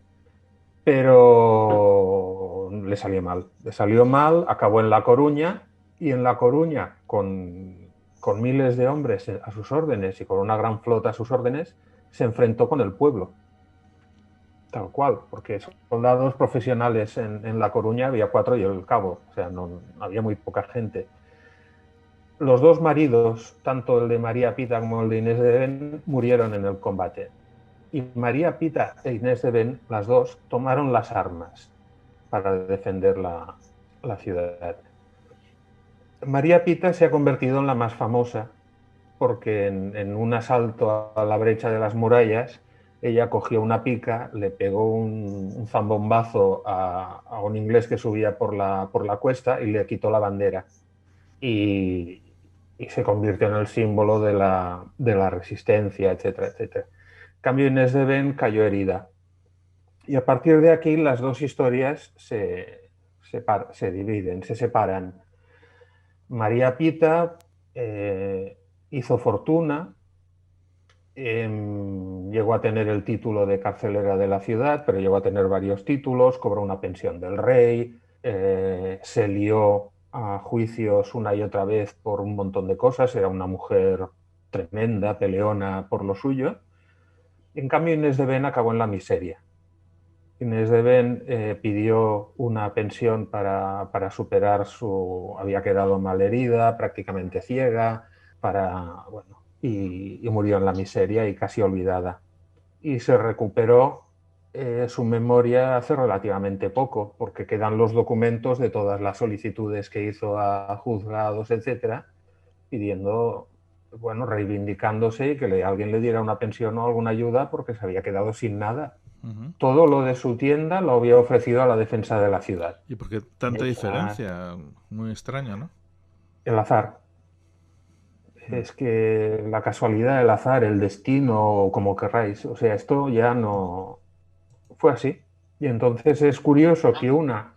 Speaker 9: Pero le salió mal. Le salió mal, acabó en La Coruña, y en La Coruña, con miles de hombres a sus órdenes y con una gran flota a sus órdenes, se enfrentó con el pueblo. Tal cual, porque soldados profesionales en La Coruña había 4 y el cabo, o sea, no había muy poca gente. Los 2 maridos, tanto el de María Pita como el de Inés de Ven, murieron en el combate. Y María Pita e Inés de Ven, las 2, tomaron las armas para defender la ciudad. María Pita se ha convertido en la más famosa porque en un asalto a la brecha de las murallas, ella cogió una pica, le pegó un zambombazo a un inglés que subía por la cuesta y le quitó la bandera. Y se convirtió en el símbolo de la resistencia, etcétera, etcétera. En cambio, Inés de Ven cayó herida. Y a partir de aquí las 2 historias se dividen, se separan. María Pita hizo fortuna, llegó a tener el título de carcelera de la ciudad, pero llegó a tener varios títulos, cobró una pensión del rey, se lió a juicios una y otra vez por un montón de cosas, era una mujer tremenda, peleona por lo suyo. En cambio, Inés de Ven acabó en la miseria. Inés de Ven pidió una pensión para superar había quedado mal herida, prácticamente ciega, y murió en la miseria y casi olvidada. Y se recuperó su memoria hace relativamente poco, porque quedan los documentos de todas las solicitudes que hizo a juzgados, etcétera, pidiendo, reivindicándose y que alguien le diera una pensión o alguna ayuda porque se había quedado sin nada. Todo lo de su tienda lo había ofrecido a la defensa de la ciudad.
Speaker 5: ¿Y por qué tanta diferencia? Muy extraño, ¿no?
Speaker 9: El azar. Es que la casualidad, el azar, el destino, como querráis. O sea, esto ya no fue así. Y entonces es curioso que una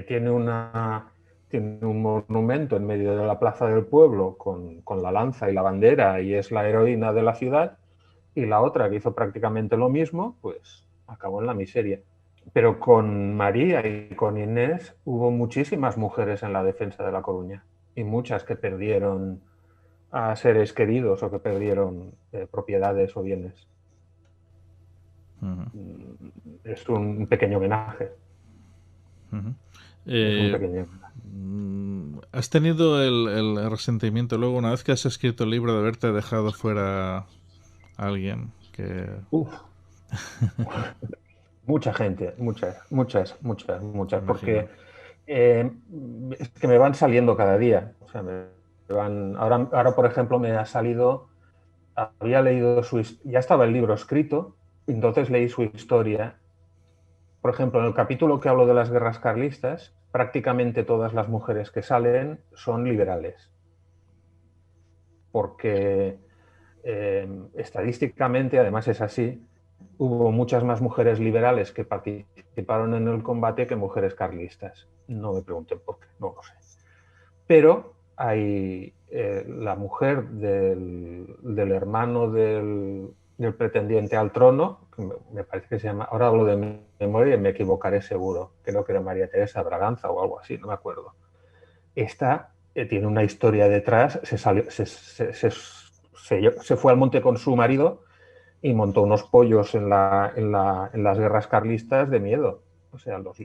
Speaker 9: tiene un monumento en medio de la plaza del pueblo con la lanza y la bandera y es la heroína de la ciudad, y la otra, que hizo prácticamente lo mismo, pues acabó en la miseria. Pero con María y con Inés hubo muchísimas mujeres en la defensa de La Coruña y muchas que perdieron a seres queridos o que perdieron propiedades o bienes. Es un pequeño homenaje. Es un pequeño homenaje.
Speaker 5: ¿Has tenido el resentimiento luego, una vez que has escrito el libro, de haberte dejado fuera a alguien que...
Speaker 9: Mucha gente, muchas, porque es que me van saliendo cada día. O sea, ahora, por ejemplo, me ha salido, había leído ya estaba el libro escrito, entonces leí su historia. Por ejemplo, en el capítulo que hablo de las guerras carlistas, prácticamente todas las mujeres que salen son liberales. Porque estadísticamente, además es así, hubo muchas más mujeres liberales que participaron en el combate que mujeres carlistas. No me pregunten por qué, no lo sé. Pero hay la mujer del hermano del pretendiente al trono, que me parece que se llama, ahora hablo de memoria y me equivocaré seguro, creo que era María Teresa Braganza o algo así, no me acuerdo. Esta tiene una historia detrás, se fue al monte con su marido y montó unos pollos en las guerras carlistas de miedo. O sea, los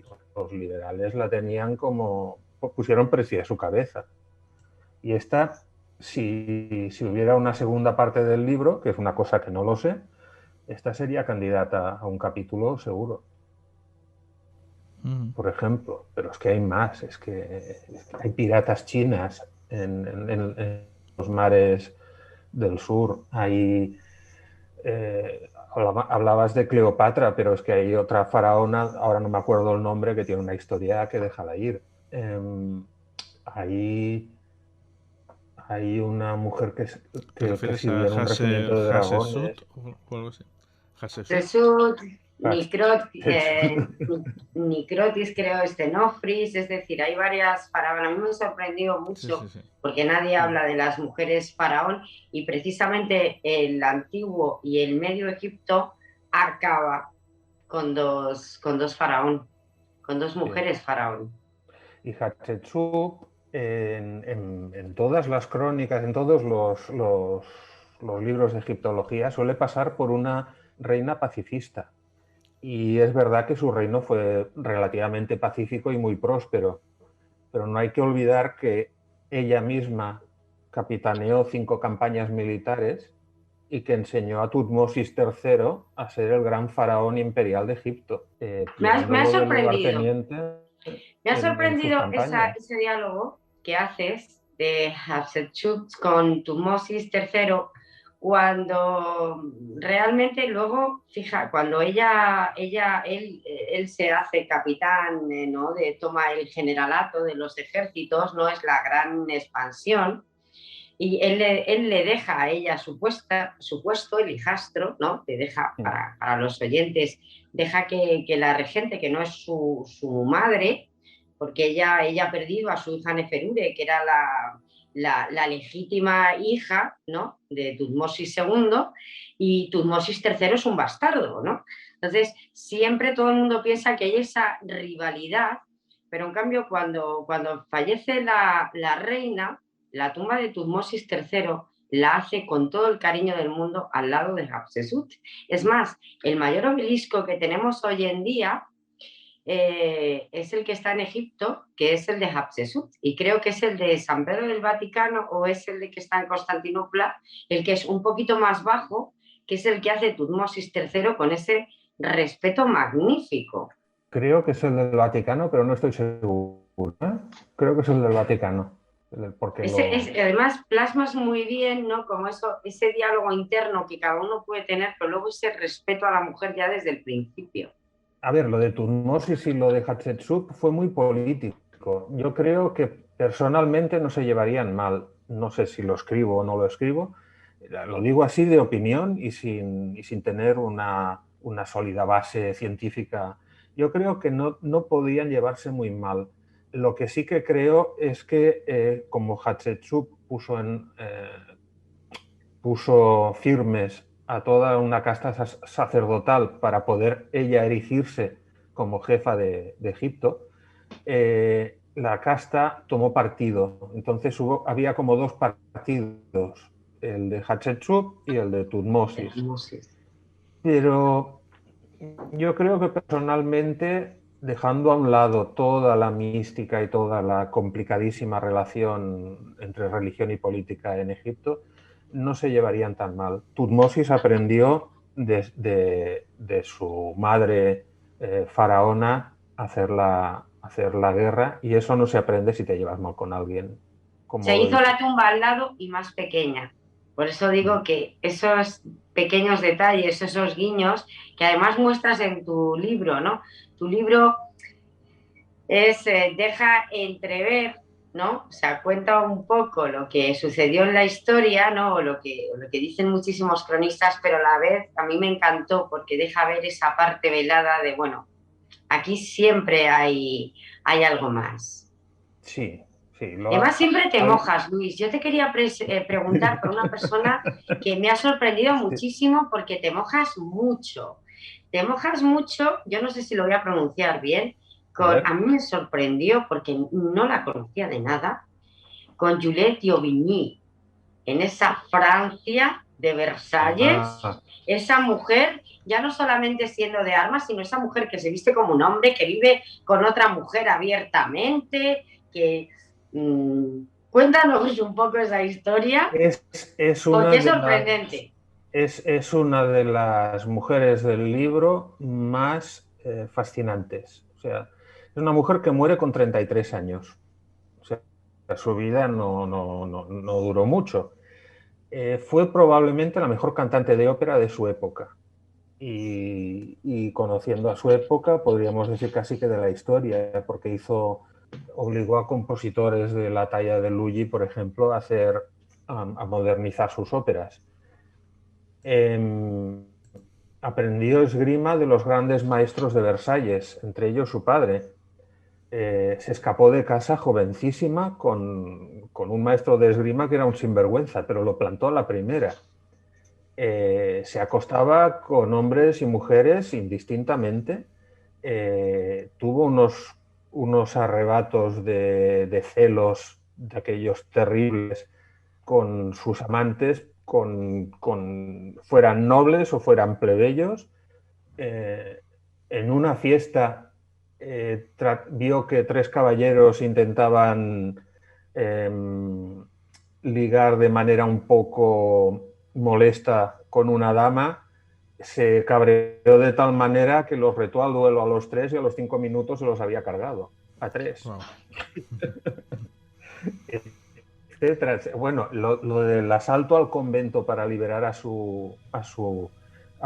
Speaker 9: liberales la tenían como... pusieron precio a su cabeza. Y esta, si hubiera una segunda parte del libro, que es una cosa que no lo sé, esta sería candidata a un capítulo seguro. Por ejemplo. Pero es que hay más. Es que hay piratas chinas en los mares del sur. Hay... hablabas de Cleopatra, pero es que hay otra faraona, ahora no me acuerdo el nombre, que tiene una historia que déjala ir. Hay una mujer que sirve en un regimiento de dragones.
Speaker 10: Jesús, Nicrotis, creo, Estenofris, es decir, hay varias faraonas. A mí me sorprendió mucho porque nadie habla de las mujeres faraón y precisamente el antiguo y el medio Egipto acaba con dos faraón. con dos mujeres faraón.
Speaker 9: Y Hatshepsut, en todas las crónicas, en todos los libros de egiptología, suele pasar por una reina pacifista. Y es verdad que su reino fue relativamente pacífico y muy próspero, pero no hay que olvidar que ella misma capitaneó 5 campañas militares y que enseñó a Tutmosis III a ser el gran faraón imperial de Egipto.
Speaker 10: Me ha sorprendido. Me ha
Speaker 9: en
Speaker 10: sorprendido
Speaker 9: sus campañas.
Speaker 10: ese diálogo que haces de Hatshepsut con Tutmosis III, cuando realmente luego, fija, cuando él se hace capitán, ¿no? Toma el generalato de los ejércitos, no es la gran expansión, y él le deja a ella su puesto, el hijastro, ¿no? Le deja, para los oyentes, deja que la regente, que no es su madre, porque ella ha perdido a su hija Neferure, que era la legítima hija, ¿no? De Tutmosis II, y Tutmosis III es un bastardo, ¿no? Entonces, siempre todo el mundo piensa que hay esa rivalidad, pero en cambio cuando fallece la reina, la tumba de Tutmosis III la hace con todo el cariño del mundo al lado de Hatshepsut. Es más, el mayor obelisco que tenemos hoy en día es el que está en Egipto, que es el de Hatshepsut, y creo que es el de San Pedro del Vaticano, o es el de que está en Constantinopla, el que es un poquito más bajo, que es el que hace Tutmosis III con ese respeto magnífico.
Speaker 9: Creo que es el del Vaticano, pero no estoy seguro, ¿eh? Creo que es el del Vaticano. Porque
Speaker 10: además plasmas muy bien, ¿no? Como ese diálogo interno que cada uno puede tener, pero luego ese respeto a la mujer ya desde el principio.
Speaker 9: A ver, lo de Tutmosis y lo de Hatshepsut fue muy político. Yo creo que personalmente no se llevarían mal. No sé si lo escribo o no lo escribo. Lo digo así de opinión y sin tener una sólida base científica. Yo creo que no podían llevarse muy mal. Lo que sí que creo es que como Hatshepsut puso firmes a toda una casta sacerdotal para poder ella erigirse como jefa de Egipto, la casta tomó partido. Entonces había como 2 partidos, el de Hatshepsut y el de Tutmosis. Pero yo creo que personalmente, dejando a un lado toda la mística y toda la complicadísima relación entre religión y política en Egipto, no se llevarían tan mal. Tutmosis aprendió de su madre faraona a hacer la guerra, y eso no se aprende si te llevas mal con alguien.
Speaker 10: Se hizo la tumba al lado y más pequeña. Por eso digo que esos pequeños detalles, esos guiños, que además muestras en tu libro, ¿no? Tu libro deja entrever, ¿no? O sea, cuenta un poco lo que sucedió en la historia, ¿no? O lo que dicen muchísimos cronistas, pero a la vez a mí me encantó porque deja ver esa parte velada de, bueno, aquí siempre hay algo más.
Speaker 9: Sí.
Speaker 10: Además, siempre te mojas, Luis. Yo te quería preguntar por una persona que me ha sorprendido muchísimo porque te mojas mucho. Te mojas mucho, yo no sé si lo voy a pronunciar bien, a mí me sorprendió porque no la conocía de nada, con Juliette d'Aubigny, en esa Francia de Versalles, esa mujer, ya no solamente siendo de armas, sino esa mujer que se viste como un hombre, que vive con otra mujer abiertamente, que... cuéntanos un poco esa historia, porque es sorprendente.
Speaker 9: Es una de las mujeres del libro más fascinantes. O sea, es una mujer que muere con 33 años. O sea, su vida no duró mucho. Fue probablemente la mejor cantante de ópera de su época. Y conociendo a su época, podríamos decir casi que de la historia, porque obligó a compositores de la talla de Lully, por ejemplo, a modernizar sus óperas. Aprendió esgrima de los grandes maestros de Versalles, entre ellos su padre. Se escapó de casa jovencísima con un maestro de esgrima que era un sinvergüenza, pero lo plantó a la primera. Se acostaba con hombres y mujeres indistintamente, tuvo unos arrebatos de celos, de aquellos terribles, con sus amantes, fueran nobles o fueran plebeyos. En una fiesta vio que 3 caballeros intentaban ligar de manera un poco molesta con una dama. Se cabreó de tal manera que los retó al duelo a los 3 y a los 5 minutos se los había cargado a 3. Wow. Bueno, lo del asalto al convento para liberar a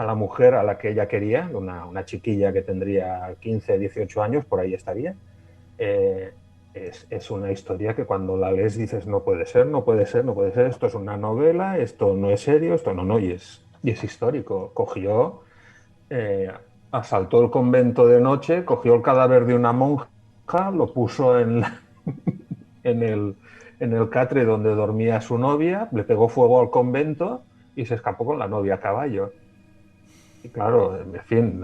Speaker 9: la mujer a la que ella quería, una chiquilla que tendría 15, 18 años, por ahí estaría, es una historia que cuando la lees dices no puede ser, no puede ser, no puede ser, esto es una novela, esto no es serio, esto no, y es histórico. Cogió, asaltó el convento de noche, cogió el cadáver de una monja, lo puso en el catre donde dormía su novia, le pegó fuego al convento y se escapó con la novia a caballo. Y claro, en fin,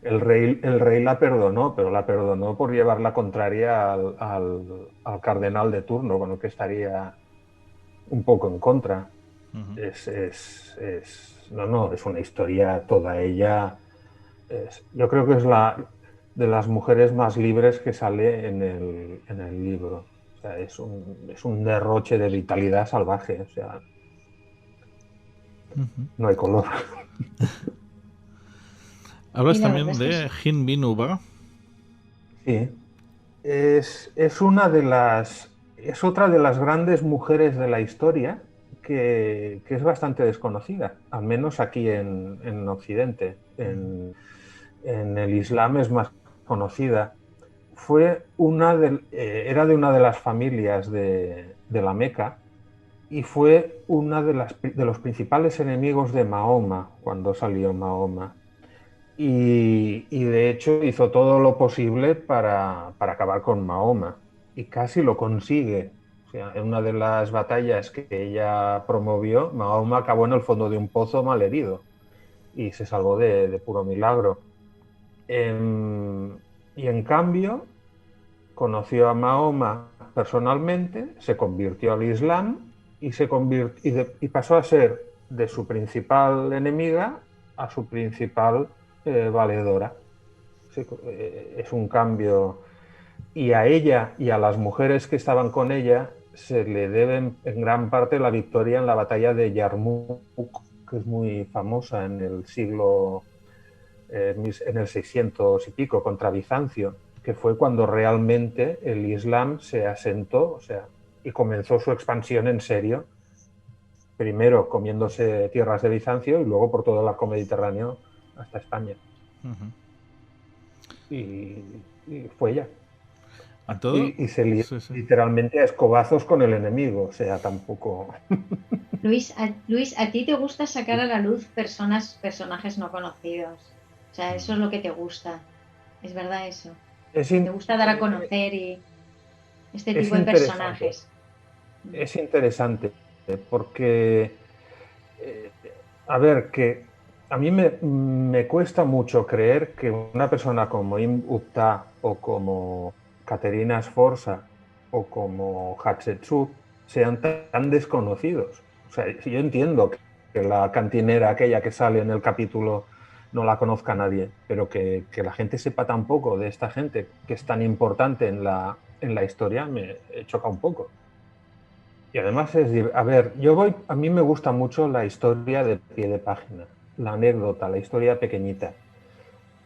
Speaker 9: el rey la perdonó, pero la perdonó por llevar la contraria al cardenal de turno, con el que estaría un poco en contra. Uh-huh. Es una historia toda ella. Yo creo que es de las mujeres más libres que sale en el libro. O sea, es un derroche de vitalidad salvaje. O sea, uh-huh. No hay color.
Speaker 5: Hablas también de Hin Bin Uba.
Speaker 9: Sí. Es otra de las grandes mujeres de la historia que es bastante desconocida, al menos aquí en Occidente. En el Islam es más conocida. Era de una de las familias de la Meca y fue una de los principales enemigos de Mahoma cuando salió Mahoma. Y de hecho hizo todo lo posible para acabar con Mahoma y casi lo consigue. O sea, en una de las batallas que ella promovió, Mahoma acabó en el fondo de un pozo malherido y se salvó de puro milagro. Y en cambio conoció a Mahoma personalmente, se convirtió al Islam y pasó a ser de su principal enemiga a su principal valedora. Sí, es un cambio, y a ella y a las mujeres que estaban con ella se le debe en gran parte la victoria en la batalla de Yarmouk, que es muy famosa en el siglo en el 600 y pico contra Bizancio, que fue cuando realmente el Islam se asentó, o sea, y comenzó su expansión en serio, primero comiéndose tierras de Bizancio y luego por todo el arco mediterráneo hasta España. Uh-huh. Y fue ella.
Speaker 5: ¿A todo?
Speaker 9: Y se lió literalmente a escobazos con el enemigo, o sea, tampoco...
Speaker 11: Luis, ¿a ti te gusta sacar a la luz personajes no conocidos? O sea, eso es lo que te gusta. ¿Es verdad eso? ¿Te gusta dar a conocer este tipo de personajes?
Speaker 9: Es interesante, porque... a ver, que a mí me cuesta mucho creer que una persona como Ibn Uqta o como Caterina Sforza o como Hatshepsut sean tan desconocidos. O sea, yo entiendo que la cantinera aquella que sale en el capítulo no la conozca nadie, pero que la gente sepa tan poco de esta gente que es tan importante en la historia me choca un poco. Y además a mí me gusta mucho la historia de pie de página, la anécdota, la historia pequeñita.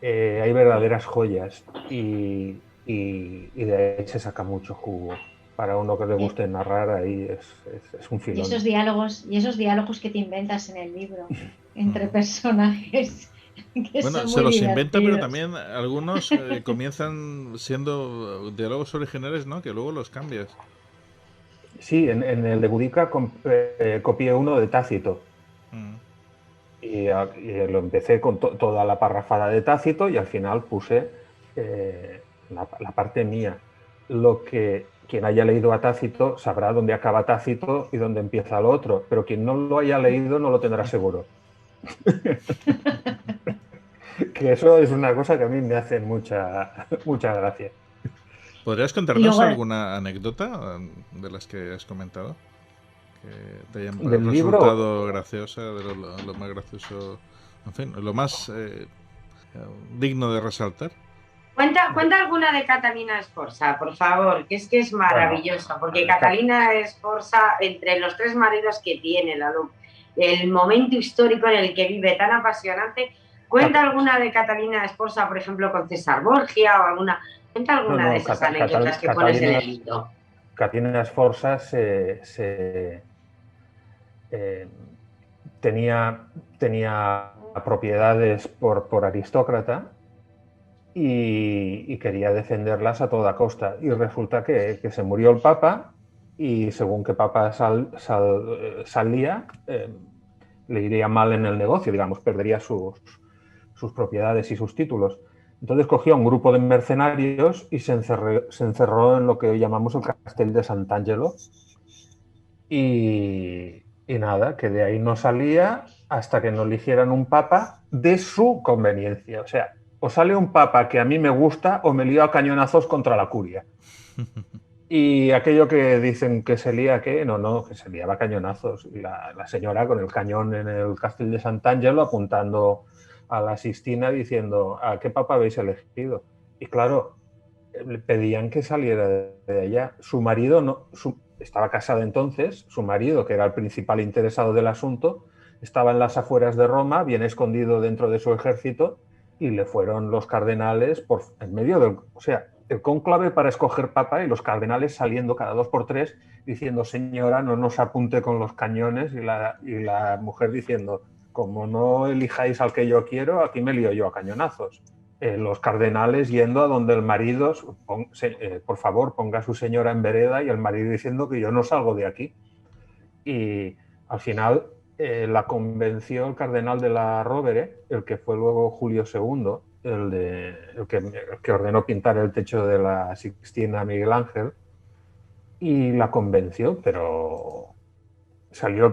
Speaker 9: Hay verdaderas joyas y de ahí se saca mucho jugo. Para uno que le guste narrar, ahí es un filón.
Speaker 11: Y esos diálogos que te inventas en el libro entre personajes.
Speaker 5: Bueno, se los inventa, pero también algunos comienzan siendo diálogos originales, ¿no? Que luego los cambias.
Speaker 9: Sí, en el de Boudica copié uno de Tácito. Y lo empecé con toda la parrafada de Tácito y al final puse la parte mía. Lo que quien haya leído a Tácito sabrá dónde acaba Tácito y dónde empieza lo otro, pero quien no lo haya leído no lo tendrá seguro. que eso es una cosa que a mí me hace mucha gracia.
Speaker 5: ¿Podrías contarnos alguna anécdota de las que has comentado? Que te hayan resultado graciosa, de lo más gracioso, en fin, lo más digno de resaltar.
Speaker 10: Cuenta alguna de Catalina Sforza, por favor, que es maravillosa, porque Catalina Sforza, entre los 3 maridos que tiene, el momento histórico en el que vive tan apasionante, cuenta alguna de Catalina Sforza, por ejemplo, con César Borgia, o cuenta alguna de esas anécdotas que pones en el libro.
Speaker 9: Catalina Sforza tenía propiedades por aristócrata y quería defenderlas a toda costa. Y resulta que se murió el Papa y según que Papa salía, le iría mal en el negocio, digamos, perdería sus propiedades y sus títulos. Entonces cogió a un grupo de mercenarios y se encerró en lo que hoy llamamos el Castell de Sant'Angelo. Y nada, que de ahí no salía hasta que no eligieran un papa de su conveniencia. O sea, o sale un papa que a mí me gusta o me lío a cañonazos contra la curia. Y aquello que dicen que se lía, que se liaba a cañonazos. Y la señora con el cañón en el Castell de Sant'Angelo apuntando a la Sistina diciendo ¿a qué papa habéis elegido? Y claro, le pedían que saliera de allá. Su marido estaba casado entonces, su marido, que era el principal interesado del asunto, estaba en las afueras de Roma, bien escondido dentro de su ejército, y le fueron los cardenales en medio del... O sea, el cónclave para escoger papa y los cardenales saliendo cada 2 por 3 diciendo señora, no nos apunte con los cañones, y la mujer diciendo como no elijáis al que yo quiero, aquí me lío yo a cañonazos. Los cardenales yendo a donde el marido, por favor, ponga a su señora en vereda, y el marido diciendo que yo no salgo de aquí. Y al final la convenció el cardenal de la Rovere, el que fue luego Julio II, el que ordenó pintar el techo de la Sixtina a Miguel Ángel, y la convenció, pero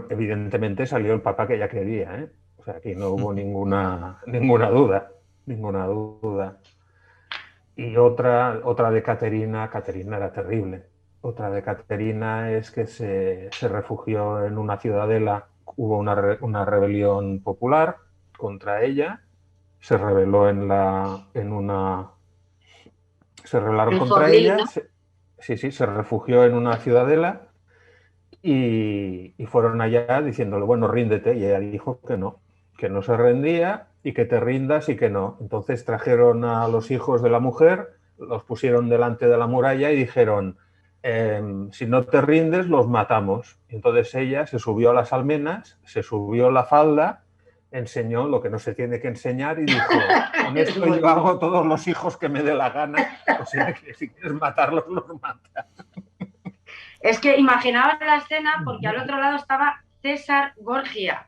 Speaker 9: evidentemente salió el papa que ella quería, ¿eh? O sea, aquí no hubo ninguna duda. Y otra de Caterina era terrible. Otra de Caterina es que se refugió en una ciudadela, hubo una rebelión popular contra ella, se rebelaron contra ella, se refugió en una ciudadela y fueron allá diciéndole, bueno, ríndete, y ella dijo que no se rendía y que te rindas y que no. Entonces trajeron a los hijos de la mujer, los pusieron delante de la muralla y dijeron, si no te rindes, los matamos. Y entonces ella se subió a las almenas, se subió la falda, enseñó lo que no se tiene que enseñar y dijo, con esto yo hago todos los hijos que me dé la gana, o sea que si quieres matarlos, los matas.
Speaker 10: Es que imaginaos la escena porque al otro lado estaba César Borgia.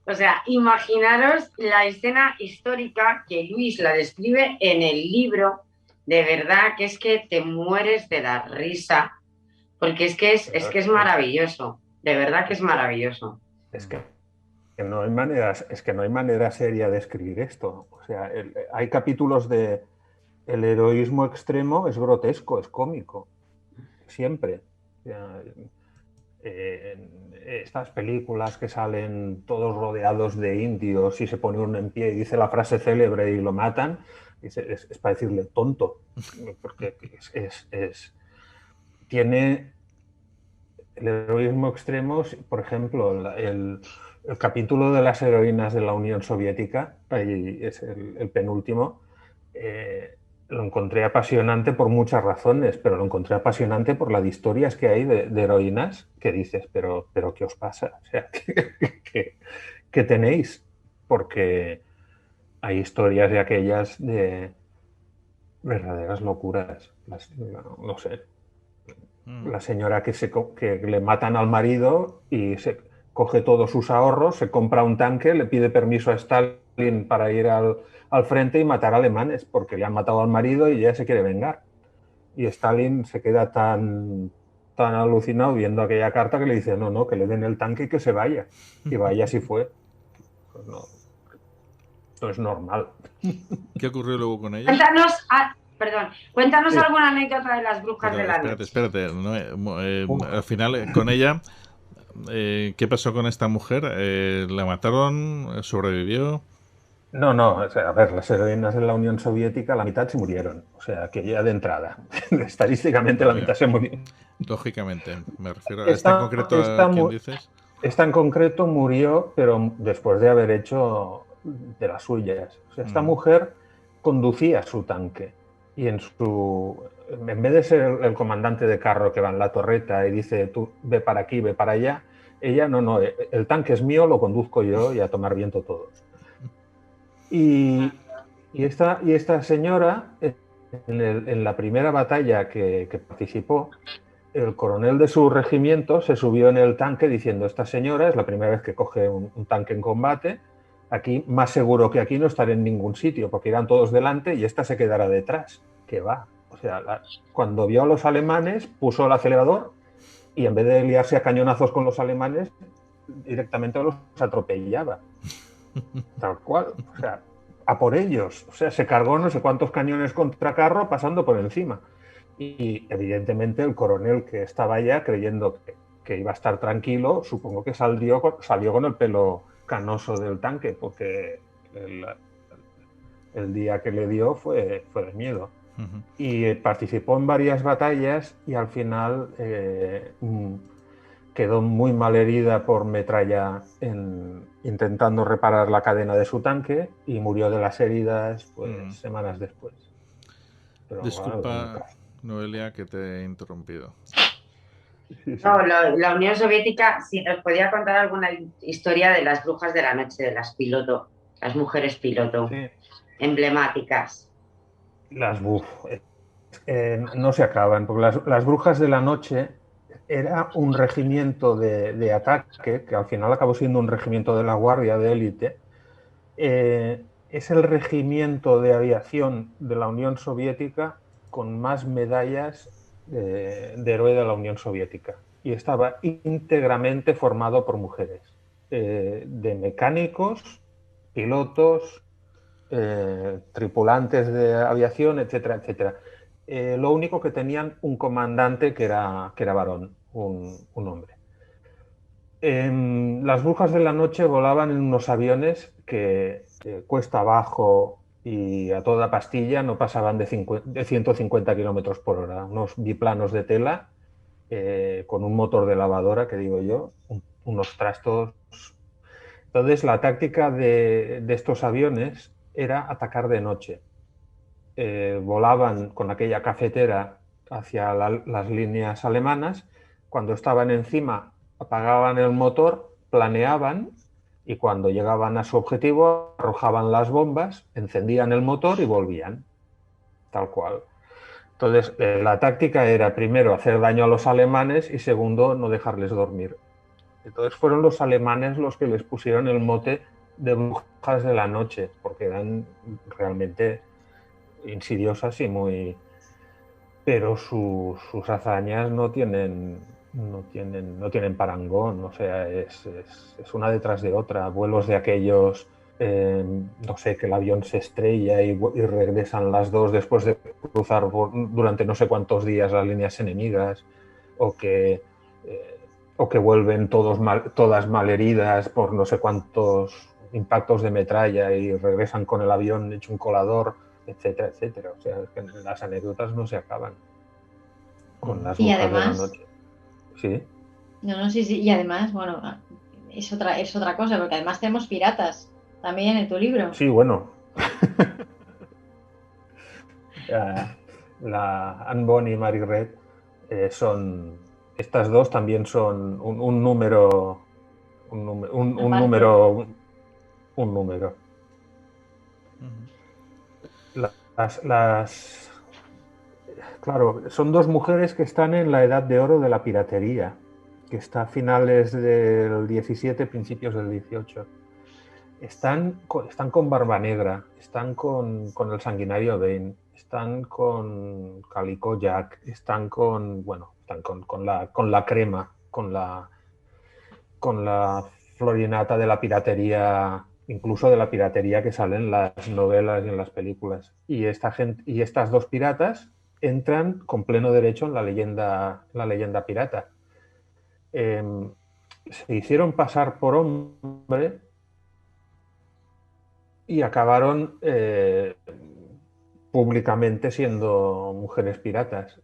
Speaker 10: O sea, imaginaros la escena histórica que Luis la describe en el libro. De verdad que es que te mueres de dar risa, porque es que es maravilloso. De verdad que es maravilloso.
Speaker 9: Es que no hay manera seria de escribir esto. O sea, hay capítulos de el heroísmo extremo, es grotesco, es cómico. Siempre. O sea, estas películas que salen todos rodeados de indios y se pone uno en pie y dice la frase célebre y lo matan, es para decirle tonto, porque tiene el heroísmo extremo. Por ejemplo, el capítulo de las heroínas de la Unión Soviética, ahí es el penúltimo, lo encontré apasionante por muchas razones, pero lo encontré apasionante por la de historias que hay de heroínas que dices, pero ¿qué os pasa? O sea, ¿qué tenéis? Porque hay historias de aquellas de verdaderas locuras. No sé. La señora que le matan al marido y se coge todos sus ahorros, se compra un tanque, le pide permiso a Stalin para ir al frente y matar alemanes porque le han matado al marido y ella se quiere vengar. Y Stalin se queda tan alucinado viendo aquella carta que le dice no, que le den el tanque y que se vaya. Y vaya, así fue. Pues no. Esto es normal.
Speaker 5: ¿Qué ocurrió luego con ella?
Speaker 10: Cuéntanos alguna anécdota de las brujas de la noche.
Speaker 5: Espérate. Al final, con ella, ¿qué pasó con esta mujer? ¿La mataron? ¿Sobrevivió?
Speaker 9: No, o sea, a ver, las heroínas de la Unión Soviética, la mitad se murieron. O sea, que ya de entrada, estadísticamente la mitad se murió.
Speaker 5: Lógicamente, me refiero a esta en concreto. ¿A quién dices?
Speaker 9: Esta en concreto murió, pero después de haber hecho de las suyas. O sea, esta mujer conducía su tanque y en vez de ser el comandante de carro que va en la torreta y dice tú ve para aquí, ve para allá, ella no, el tanque es mío, lo conduzco yo y a tomar viento todos. Y esta señora, en la primera batalla que participó, el coronel de su regimiento se subió en el tanque diciendo: esta señora es la primera vez que coge un tanque en combate, aquí más seguro que aquí no estaré en ningún sitio, porque irán todos delante y esta se quedará detrás. ¿Qué va? O sea, cuando vio a los alemanes, puso el acelerador y en vez de liarse a cañonazos con los alemanes, directamente los atropellaba. Tal cual, o sea, a por ellos. O sea, se cargó no sé cuántos cañones contra carro pasando por encima. Y evidentemente el coronel que estaba allá, creyendo que iba a estar tranquilo, supongo que salió con el pelo canoso del tanque, porque el día que le dio fue de miedo. Uh-huh. Y participó en varias batallas y al final quedó muy mal herida por metralla intentando reparar la cadena de su tanque y murió de las heridas semanas después. Pero,
Speaker 5: disculpa, Noelia, que te he interrumpido.
Speaker 10: No, la Unión Soviética, si nos podía contar alguna historia de las brujas de la noche, de las mujeres piloto, emblemáticas.
Speaker 9: No se acaban, porque las brujas de la noche era un regimiento de ataque, que al final acabó siendo un regimiento de la Guardia de élite. Es el regimiento de aviación de la Unión Soviética con más medallas de héroe de la Unión Soviética. Y estaba íntegramente formado por mujeres, de mecánicos, pilotos, tripulantes de aviación, etcétera, etcétera. Lo único que tenían un comandante que era varón, un hombre. Las brujas de la noche volaban en unos aviones que cuesta abajo y a toda pastilla no pasaban de 150 kilómetros por hora. Unos biplanos de tela con un motor de lavadora, que digo yo, unos trastos. Entonces la táctica de estos aviones era atacar de noche. Volaban con aquella cafetera hacia las líneas alemanas. Cuando estaban encima apagaban el motor, planeaban y cuando llegaban a su objetivo arrojaban las bombas, encendían el motor y volvían, tal cual. Entonces la táctica era primero hacer daño a los alemanes y segundo no dejarles dormir. Entonces fueron los alemanes los que les pusieron el mote de brujas de la noche, porque eran realmente insidiosas y muy... Pero sus hazañas no tienen parangón, o sea, es una detrás de otra. Vuelos de aquellos, no sé, que el avión se estrella y regresan las dos después de cruzar durante no sé cuántos días las líneas enemigas, o que vuelven todas malheridas por no sé cuántos impactos de metralla y regresan con el avión hecho un colador, etcétera, etcétera. O sea, es que las anécdotas no se acaban con las brujas de la noche. Sí.
Speaker 11: Sí. Y además, bueno, es otra cosa, porque además tenemos piratas también en tu libro.
Speaker 9: Sí, bueno. La Anne Bonny y Mary Red son... Estas dos también son un número. Claro, son dos mujeres que están en la edad de oro de la piratería, que está a finales del 17, principios del 18. Están con Barba Negra, están con el sanguinario Bane, están con Calico Jack, están con la crema, con la florinata de la piratería incluso de la piratería que sale en las novelas y en las películas. Y estas dos piratas entran con pleno derecho en la leyenda pirata. Se hicieron pasar por hombre y acabaron públicamente siendo mujeres piratas.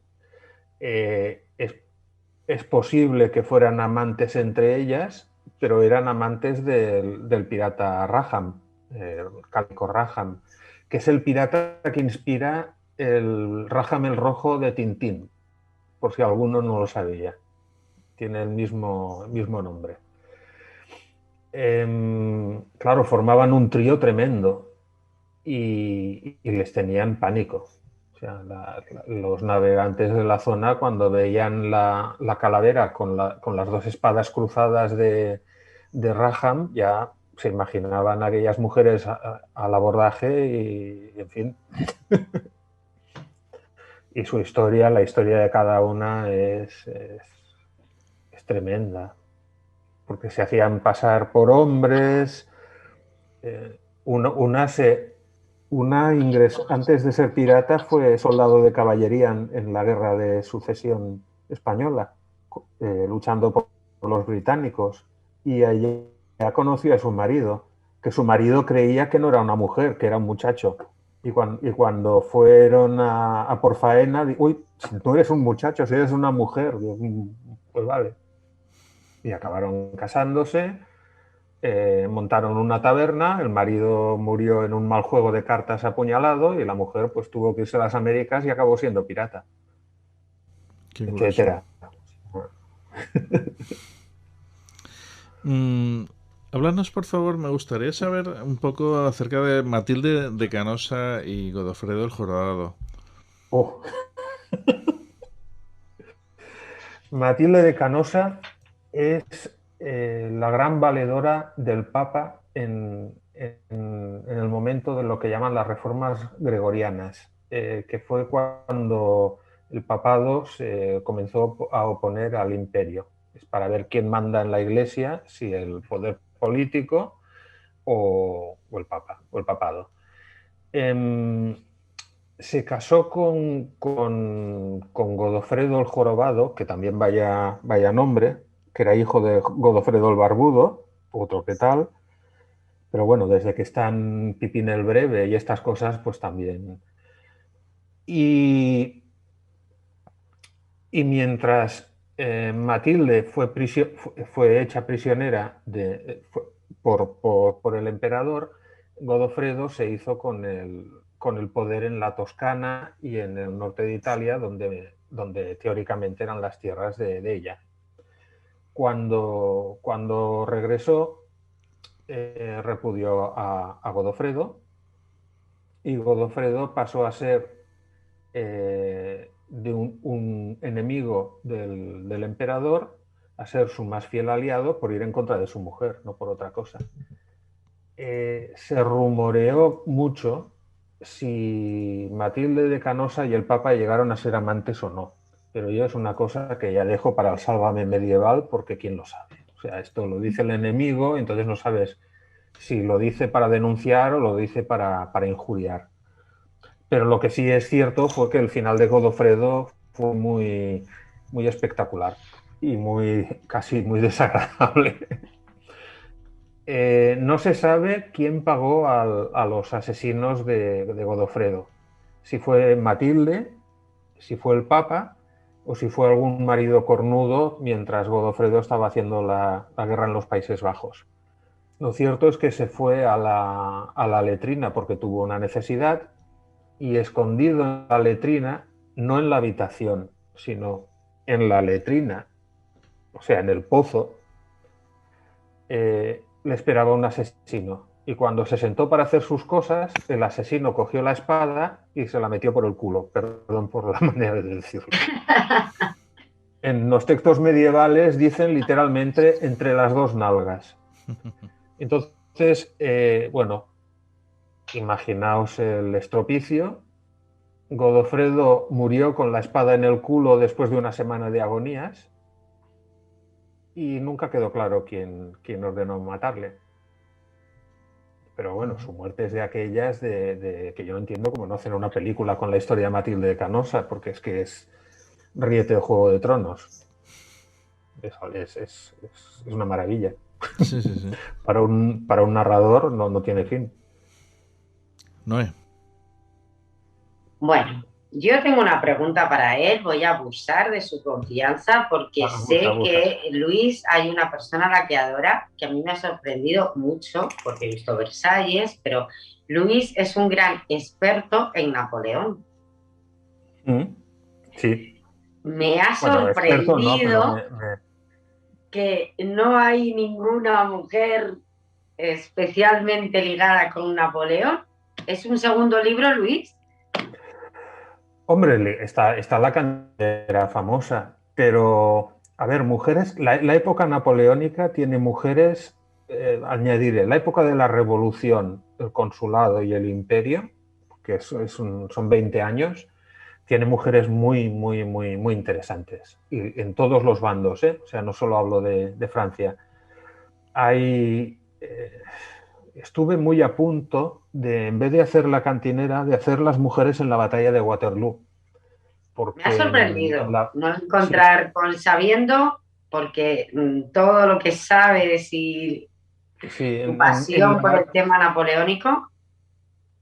Speaker 9: Es posible que fueran amantes entre ellas, pero eran amantes del pirata Raham, Calico Raham, que es el pirata que inspira el Raham el Rojo de Tintín, por si alguno no lo sabía. Tiene el mismo nombre. Claro, formaban un trío tremendo y les tenían pánico. O sea, los navegantes de la zona, cuando veían la calavera con las dos espadas cruzadas de Raham, ya se imaginaban a aquellas mujeres al abordaje y en fin. Y su historia, la historia de cada una es tremenda, porque se hacían pasar por hombres. Una ingresó, antes de ser pirata, fue soldado de caballería en la guerra de sucesión española, luchando por los británicos, y allí ya conoció a su marido, que su marido creía que no era una mujer, que era un muchacho. Y cuando fueron a por faena, uy, si tú eres un muchacho, si eres una mujer, pues vale. Y acabaron casándose, montaron una taberna, el marido murió en un mal juego de cartas apuñalado y la mujer pues tuvo que irse a las Américas y acabó siendo pirata, etcétera.
Speaker 5: Háblanos, por favor, me gustaría saber un poco acerca de Matilde de Canosa y Godofredo el Jorobado.
Speaker 9: Oh. Matilde de Canosa es la gran valedora del Papa en el momento de lo que llaman las reformas gregorianas, que fue cuando el papado se comenzó a oponer al imperio. Es para ver quién manda en la Iglesia, si el poder político o el Papa, o el papado. Se casó con Godofredo el Jorobado, que también vaya nombre, que era hijo de Godofredo el Barbudo, otro que tal. Pero bueno, desde que están Pipín el Breve y estas cosas, pues también. Y mientras Matilde fue hecha prisionera por el emperador, Godofredo se hizo con el poder en la Toscana y en el norte de Italia, donde teóricamente eran las tierras de ella. Cuando regresó, repudió a Godofredo, y Godofredo pasó a ser de un enemigo del emperador a ser su más fiel aliado por ir en contra de su mujer, no por otra cosa. Se rumoreó mucho si Matilde de Canosa y el Papa llegaron a ser amantes o no, pero yo es una cosa que ya dejo para el Sálvame medieval, porque quién lo sabe. O sea, esto lo dice el enemigo, entonces no sabes si lo dice para denunciar o lo dice para injuriar. Pero lo que sí es cierto fue que el final de Godofredo fue muy, muy espectacular y casi muy desagradable. No se sabe quién pagó a los asesinos de Godofredo. Si fue Matilde, si fue el Papa o si fue algún marido cornudo mientras Godofredo estaba haciendo la guerra en los Países Bajos. Lo cierto es que se fue a la letrina porque tuvo una necesidad, y escondido en la letrina, no en la habitación, sino en la letrina, o sea, en el pozo, le esperaba un asesino. Y cuando se sentó para hacer sus cosas, el asesino cogió la espada y se la metió por el culo. Perdón por la manera de decirlo. En los textos medievales dicen literalmente entre las dos nalgas. Entonces, bueno, imaginaos el estropicio. Godofredo murió con la espada en el culo después de una semana de agonías y nunca quedó claro quién ordenó matarle. Pero bueno, su muerte es de aquellas que yo no entiendo cómo no hacen una película con la historia de Matilde de Canosa, porque es que es ríete de Juego de Tronos. Es una maravilla.
Speaker 5: Sí, sí, sí.
Speaker 9: Para un narrador no tiene fin.
Speaker 5: Noé.
Speaker 10: Bueno, yo tengo una pregunta para él. Voy a abusar de su confianza porque sé que Luis hay una persona a la que adora, que a mí me ha sorprendido mucho porque he visto Versalles, pero Luis es un gran experto en Napoleón.
Speaker 9: Sí.
Speaker 10: Me ha sorprendido que no hay ninguna mujer especialmente ligada con Napoleón. ¿Es un segundo libro, Luis?
Speaker 9: Hombre, está la cantera famosa, pero, a ver, mujeres, la época napoleónica tiene mujeres, añadiré, la época de la Revolución, el Consulado y el Imperio, que son 20 años, tiene mujeres muy, muy, muy, muy interesantes, y en todos los bandos, ¿eh? O sea, no solo hablo de Francia. Estuve muy a punto de, en vez de hacer la cantinera, de hacer las mujeres en la batalla de Waterloo.
Speaker 10: Me ha sorprendido no encontrar sabiendo, porque todo lo que sabes y tu pasión por el tema napoleónico.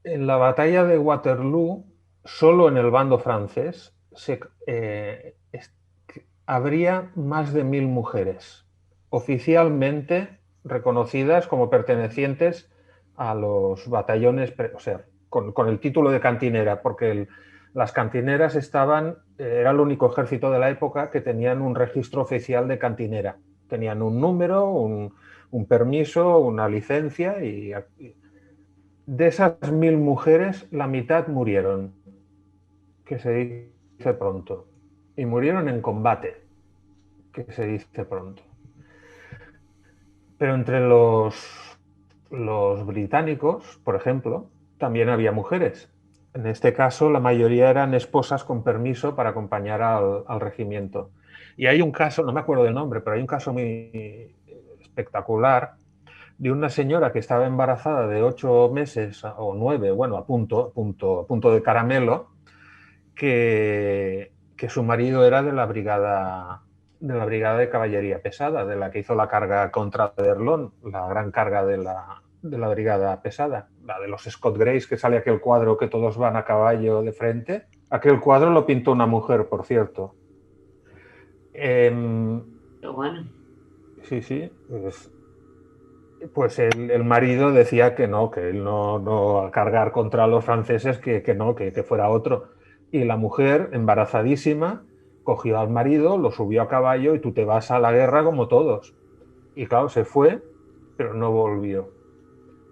Speaker 9: En la batalla de Waterloo, solo en el bando francés, habría más de 1000 mujeres oficialmente reconocidas como pertenecientes a los batallones, o sea, con el título de cantinera, porque las cantineras era el único ejército de la época que tenían un registro oficial de cantinera. Tenían un número, un permiso, una licencia, y de esas 1000 mujeres, la mitad murieron, que se dice pronto, y murieron en combate, que se dice pronto. Pero entre los británicos, por ejemplo, también había mujeres. En este caso, la mayoría eran esposas con permiso para acompañar al regimiento. Y hay un caso, no me acuerdo del nombre, pero hay un caso muy espectacular de una señora que estaba embarazada de 8 meses o 9, bueno, a punto de caramelo, que su marido era de la brigada de caballería pesada, de la que hizo la carga contra Derlón, la gran carga de la brigada pesada, la de los Scott Grays, que sale aquel cuadro que todos van a caballo de frente. Aquel cuadro lo pintó una mujer, por cierto.
Speaker 10: Bueno.
Speaker 9: Sí. Pues el marido decía que él no a cargar contra los franceses, que fuera otro. Y la mujer, embarazadísima, cogió al marido, lo subió a caballo y tú te vas a la guerra como todos. Y claro, se fue, pero no volvió.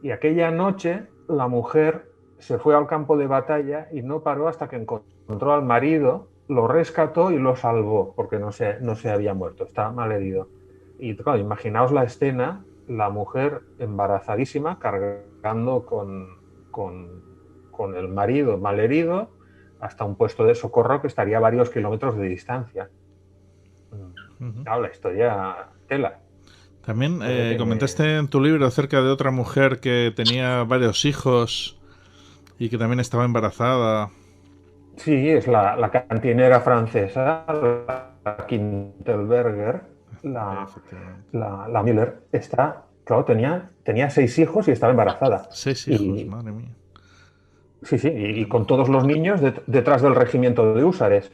Speaker 9: Y aquella noche la mujer se fue al campo de batalla y no paró hasta que encontró al marido, lo rescató y lo salvó, porque no se había muerto, estaba malherido. Y claro, imaginaos la escena, la mujer embarazadísima cargando con el marido malherido hasta un puesto de socorro que estaría a varios kilómetros de distancia. Claro, la historia tela.
Speaker 5: También comentaste en tu libro acerca de otra mujer que tenía varios hijos y que también estaba embarazada.
Speaker 9: Sí, es la cantinera francesa, la Kintelberger, la Müller. Claro, tenía 6 hijos y estaba embarazada.
Speaker 5: 6 hijos, madre mía.
Speaker 9: Sí, y con todos los niños detrás del regimiento de húsares.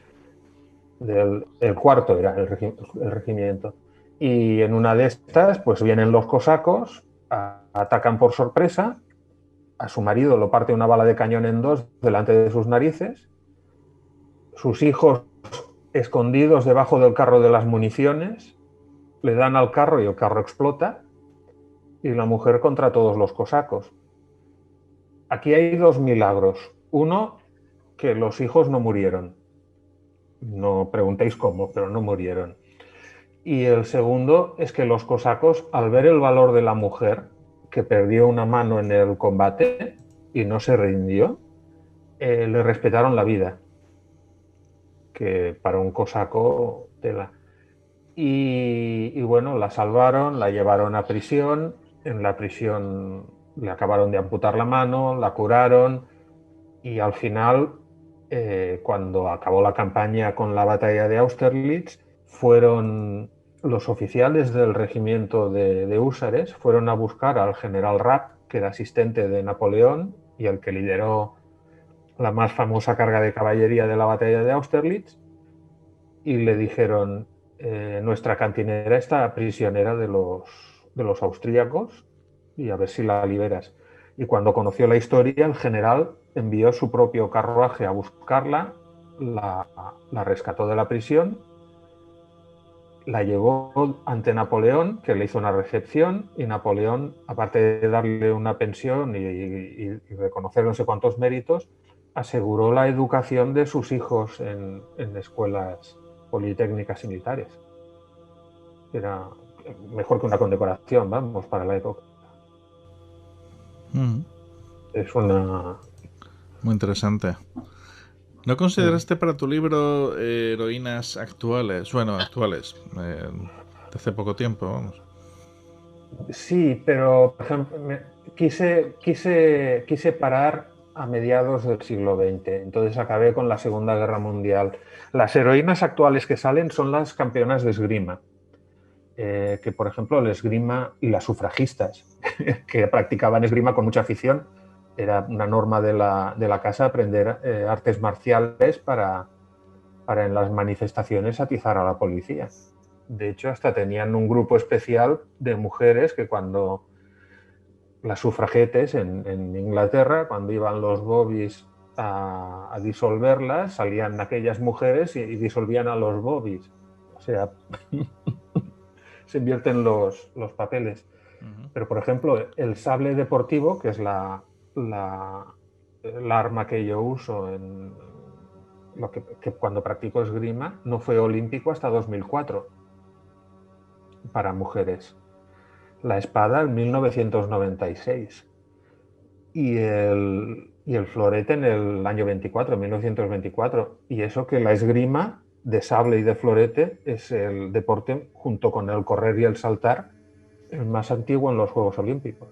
Speaker 9: El cuarto era el regimiento. Y en una de estas, pues vienen los cosacos, atacan por sorpresa, a su marido lo parte una bala de cañón en 2 delante de sus narices, sus hijos escondidos debajo del carro de las municiones, le dan al carro y el carro explota, y la mujer contra todos los cosacos. Aquí hay 2 milagros. Uno, que los hijos no murieron. No preguntéis cómo, pero no murieron. Y el segundo es que los cosacos, al ver el valor de la mujer, que perdió una mano en el combate y no se rindió, le respetaron la vida. Que para un cosaco, tela. Y bueno, la salvaron, la llevaron a prisión. En la prisión le acabaron de amputar la mano, la curaron y al final, cuando acabó la campaña con la batalla de Austerlitz, fueron los oficiales del regimiento de húsares, fueron a buscar al general Rapp, que era asistente de Napoleón y el que lideró la más famosa carga de caballería de la batalla de Austerlitz, y le dijeron: nuestra cantinera está prisionera de los austríacos y a ver si la liberas. Y cuando conoció la historia, el general envió su propio carruaje a buscarla, la rescató de la prisión, la llevó ante Napoleón, que le hizo una recepción, y Napoleón, aparte de darle una pensión y reconocer no sé cuántos méritos, aseguró la educación de sus hijos en escuelas politécnicas y militares. Era mejor que una condecoración, vamos, para la época. Es una...
Speaker 5: Muy interesante. ¿No consideraste para tu libro heroínas actuales? Bueno, actuales, de hace poco tiempo, vamos.
Speaker 9: Sí, pero por ejemplo, quise parar a mediados del siglo XX, entonces acabé con la Segunda Guerra Mundial. Las heroínas actuales que salen son las campeonas de esgrima, que por ejemplo el esgrima y las sufragistas, que practicaban esgrima con mucha afición. Era una norma de la casa aprender artes marciales para en las manifestaciones atizar a la policía. De hecho, hasta tenían un grupo especial de mujeres que cuando las sufragetes en Inglaterra, cuando iban los bobbies a disolverlas, salían aquellas mujeres y disolvían a los bobbies. O sea, se invierten los papeles. Pero, por ejemplo, el sable deportivo, que es la arma que yo uso que cuando practico esgrima, no fue olímpico hasta 2004 para mujeres. La espada en 1996 y el florete en el año 24, 1924. Y eso que la esgrima de sable y de florete es el deporte, junto con el correr y el saltar, el más antiguo en los Juegos Olímpicos.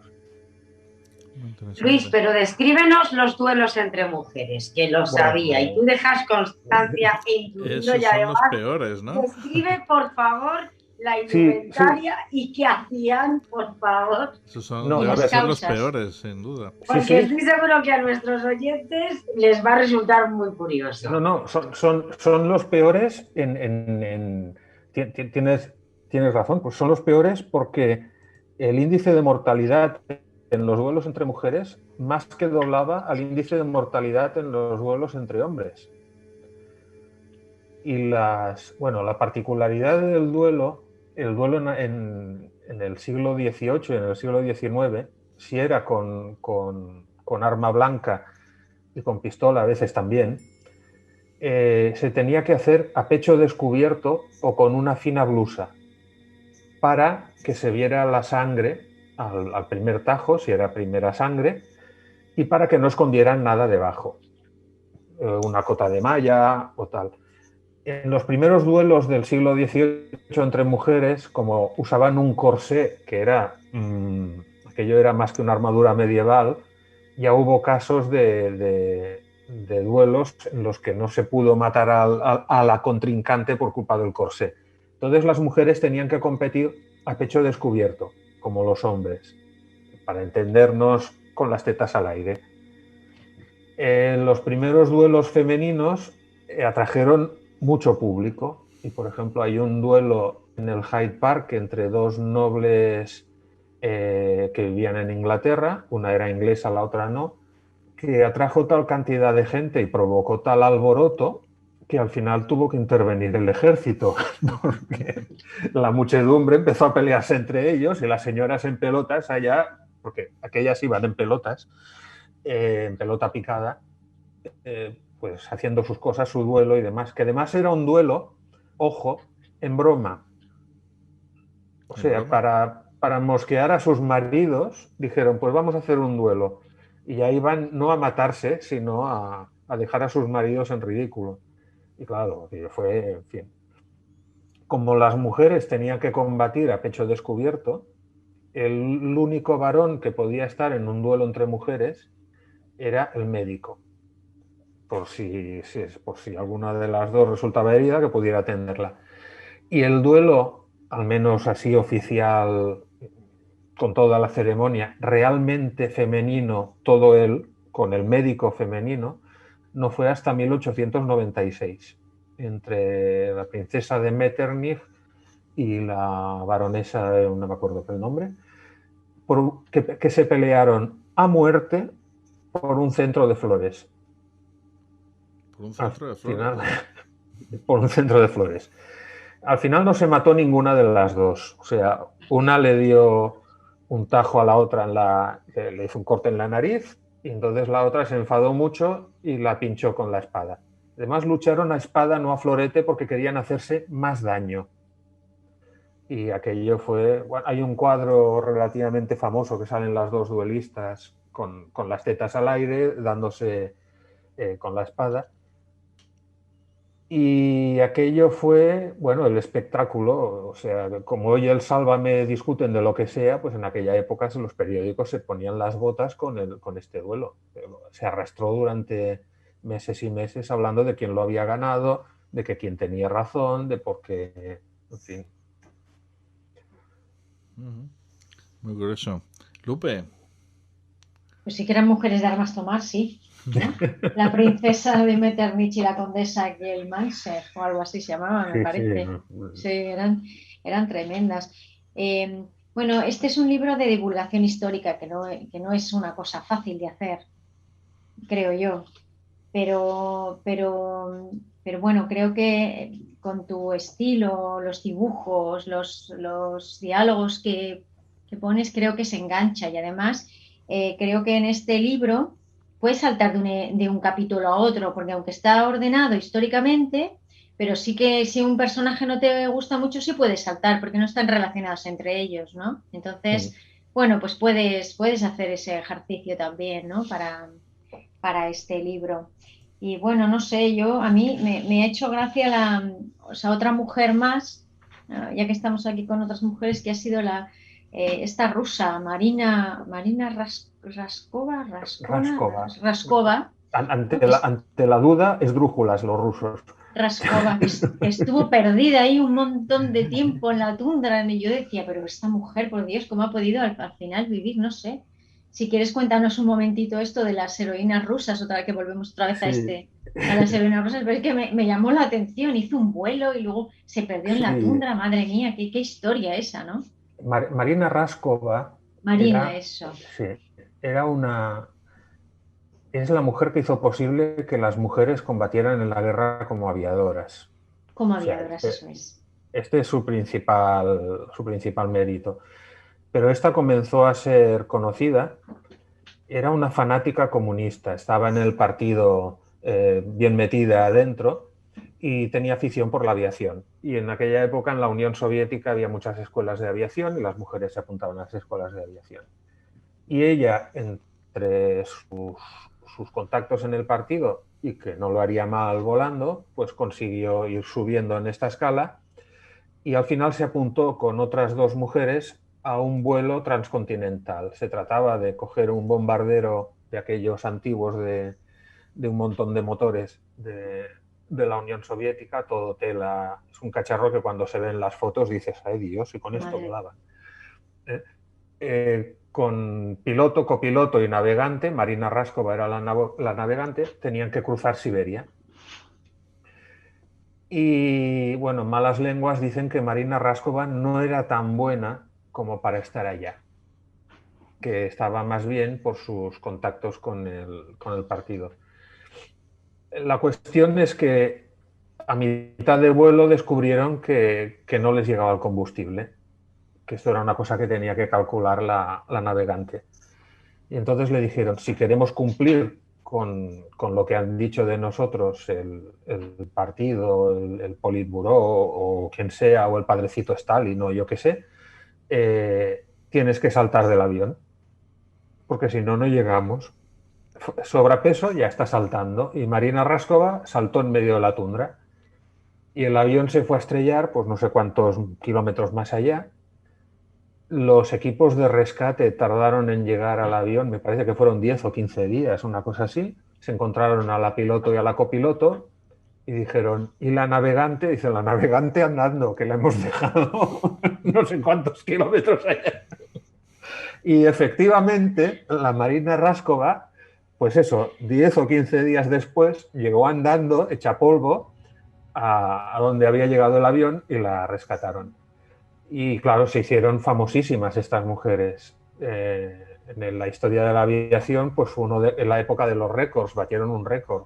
Speaker 10: Luis, pero descríbenos los duelos entre mujeres, que lo sabía, y tú dejas constancia en tu libro.
Speaker 5: Esos son los peores, ¿no?
Speaker 10: Describe, por favor, la indumentaria y qué hacían, por favor.
Speaker 5: Esos son, deben ser los peores, sin duda.
Speaker 10: Porque estoy seguro que a nuestros oyentes les va a resultar muy curioso.
Speaker 9: No, son los peores tienes razón, pues son los peores porque el índice de mortalidad en los duelos entre mujeres más que doblaba al índice de mortalidad en los duelos entre hombres. Y la particularidad del duelo, en el siglo XVIII y en el siglo XIX, si era con arma blanca y con pistola a veces también, se tenía que hacer a pecho descubierto o con una fina blusa para que se viera la sangre al primer tajo, si era primera sangre, y para que no escondieran nada debajo, una cota de malla o tal. En los primeros duelos del siglo XVIII entre mujeres, como usaban un corsé, que era aquello era más que una armadura medieval, ya hubo casos de duelos en los que no se pudo matar a la contrincante por culpa del corsé. Entonces las mujeres tenían que competir a pecho descubierto, como los hombres, para entendernos, con las tetas al aire. En los primeros duelos femeninos atrajeron mucho público y, por ejemplo, hay un duelo en el Hyde Park entre dos nobles que vivían en Inglaterra, una era inglesa, la otra no, que atrajo tal cantidad de gente y provocó tal alboroto que al final tuvo que intervenir el ejército, porque la muchedumbre empezó a pelearse entre ellos y las señoras en pelotas allá, porque aquellas iban en pelotas, en pelota picada, pues haciendo sus cosas, su duelo y demás, que además era un duelo, ojo, en broma. O sea, para mosquear a sus maridos, dijeron, pues vamos a hacer un duelo. Y ya iban no a matarse, sino a dejar a sus maridos en ridículo. Y claro, fue, en fin. Como las mujeres tenían que combatir a pecho descubierto, el único varón que podía estar en un duelo entre mujeres era el médico, por si alguna de las dos resultaba herida, que pudiera atenderla. Y el duelo, al menos así oficial, con toda la ceremonia, realmente femenino, todo él, con el médico femenino, no fue hasta 1896, entre la princesa de Metternich y la baronesa, no me acuerdo el nombre, que se pelearon a muerte por un centro de flores.
Speaker 5: ¿Por un centro de flores?
Speaker 9: Por un centro de flores. Al final no se mató ninguna de las dos. O sea, una le dio un tajo a la otra, le hizo un corte en la nariz, y entonces la otra se enfadó mucho y la pinchó con la espada. Además lucharon a espada, no a florete, porque querían hacerse más daño. Y aquello fue... Bueno, hay un cuadro relativamente famoso que salen las dos duelistas con las tetas al aire, dándose con la espada. Y aquello fue, bueno, el espectáculo. O sea, como hoy el Sálvame discuten de lo que sea, pues en aquella época los periódicos se ponían las botas con este duelo. Se arrastró durante meses y meses hablando de quién lo había ganado, de que quién tenía razón, de por qué, en fin.
Speaker 5: Muy grueso. Lupe.
Speaker 11: Pues sí que eran mujeres de armas tomar, sí, ¿no? La princesa de Metternich y la condesa Gelmanser, o algo así se llamaba, me parece. Sí, eran tremendas. Bueno, este es un libro de divulgación histórica que no es una cosa fácil de hacer, creo yo. Pero bueno, creo que con tu estilo, los dibujos, los diálogos que pones, creo que se engancha. Y además creo que en este libro puedes saltar de un capítulo a otro, porque aunque está ordenado históricamente, pero sí que si un personaje no te gusta mucho, sí puedes saltar, porque no están relacionados entre ellos, ¿no? Entonces, bueno, pues puedes hacer ese ejercicio también, ¿no? Para este libro. Y bueno, no sé, a mí me ha hecho gracia otra mujer más, ya que estamos aquí con otras mujeres, que ha sido esta rusa, Marina Raskova.
Speaker 9: Ante la duda, esdrújulas los rusos.
Speaker 11: Raskova, que estuvo perdida ahí un montón de tiempo en la tundra, y yo decía, pero esta mujer, por Dios, ¿cómo ha podido al final vivir? No sé. Si quieres, cuéntanos un momentito esto de las heroínas rusas, otra vez que volvemos otra vez a las heroínas rusas, pero es que me llamó la atención. Hizo un vuelo y luego se perdió en la tundra. Madre mía, qué historia esa, ¿no?
Speaker 9: Marina Raskova.
Speaker 11: Eso.
Speaker 9: Sí, es la mujer que hizo posible que las mujeres combatieran en la guerra como aviadoras.
Speaker 11: Como aviadoras, eso es.
Speaker 9: Este es su principal mérito. Pero esta comenzó a ser conocida, era una fanática comunista, estaba en el partido bien metida adentro y tenía afición por la aviación. Y en aquella época en la Unión Soviética había muchas escuelas de aviación y las mujeres se apuntaban a las escuelas de aviación. Y ella, entre sus contactos en el partido y que no lo haría mal volando, pues consiguió ir subiendo en esta escala y al final se apuntó con otras dos mujeres a un vuelo transcontinental. Se trataba de coger un bombardero de aquellos antiguos de un montón de motores de la Unión Soviética, todo tela. Es un cacharro que cuando se ven las fotos dices, ¡ay Dios! Y con esto volaban. Con piloto, copiloto y navegante, Marina Raskova era la navegante, tenían que cruzar Siberia. Y bueno, malas lenguas dicen que Marina Raskova no era tan buena como para estar allá, que estaba más bien por sus contactos con el partido. La cuestión es que a mitad de vuelo descubrieron que no les llegaba el combustible, que esto era una cosa que tenía que calcular la navegante. Y entonces le dijeron, si queremos cumplir con lo que han dicho de nosotros el partido, el Politburó o quien sea, o el padrecito Stalin o yo qué sé, tienes que saltar del avión, porque si no, no llegamos. Sobrepeso, ya está saltando. Y Marina Raskova saltó en medio de la tundra. Y el avión se fue a estrellar, pues no sé cuántos kilómetros más allá. los equipos de rescate tardaron en llegar al avión, me parece que fueron 10 o 15 días, una cosa así. Se encontraron a la piloto y a la copiloto y dijeron, ¿y la navegante? Dice, la navegante andando, que la hemos dejado no sé cuántos kilómetros allá. Y efectivamente, la Marina Ráskova, pues eso, 10 o 15 días después, llegó andando, hecha polvo, a donde había llegado el avión y la rescataron. Y claro, se hicieron famosísimas estas mujeres. En la historia de la aviación, pues fue en la época de los récords, batieron un récord.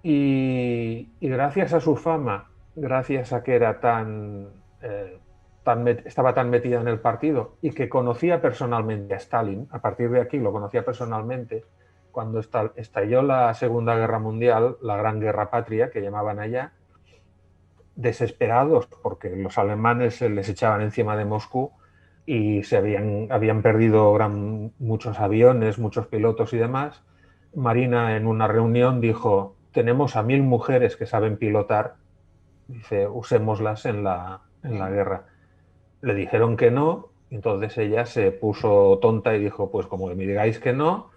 Speaker 9: Y gracias a su fama, gracias a que era estaba tan metida en el partido y que conocía personalmente a Stalin, a partir de aquí lo conocía personalmente, cuando estalló la Segunda Guerra Mundial, la Gran Guerra Patria, que llamaban allá, desesperados porque los alemanes se les echaban encima de Moscú y habían perdido muchos aviones, muchos pilotos y demás. Marina en una reunión dijo, tenemos a 1000 mujeres que saben pilotar, dice, usémoslas en la guerra. Le dijeron que no, entonces ella se puso tonta y dijo, pues como me digáis que no,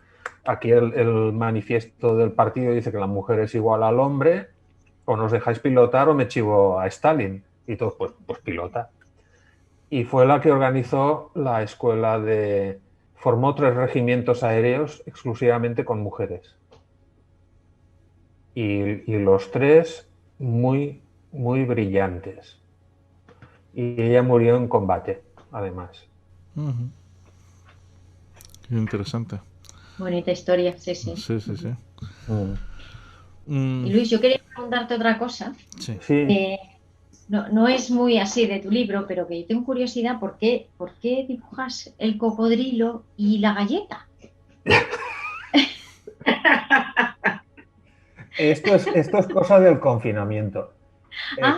Speaker 9: aquí el manifiesto del partido dice que la mujer es igual al hombre, o nos dejáis pilotar o me chivo a Stalin. Y todos, pues pilota. Y fue la que organizó la escuela formó 3 regimientos aéreos exclusivamente con mujeres. Y los 3 muy, muy brillantes. Y ella murió en combate, además.
Speaker 5: Qué interesante.
Speaker 11: Bonita historia, sí.
Speaker 5: Sí.
Speaker 11: Y Luis, yo quería preguntarte otra cosa.
Speaker 5: Sí.
Speaker 11: No es muy así de tu libro, pero que yo tengo curiosidad, ¿por qué dibujas el cocodrilo y la galleta?
Speaker 9: Esto es cosa del confinamiento.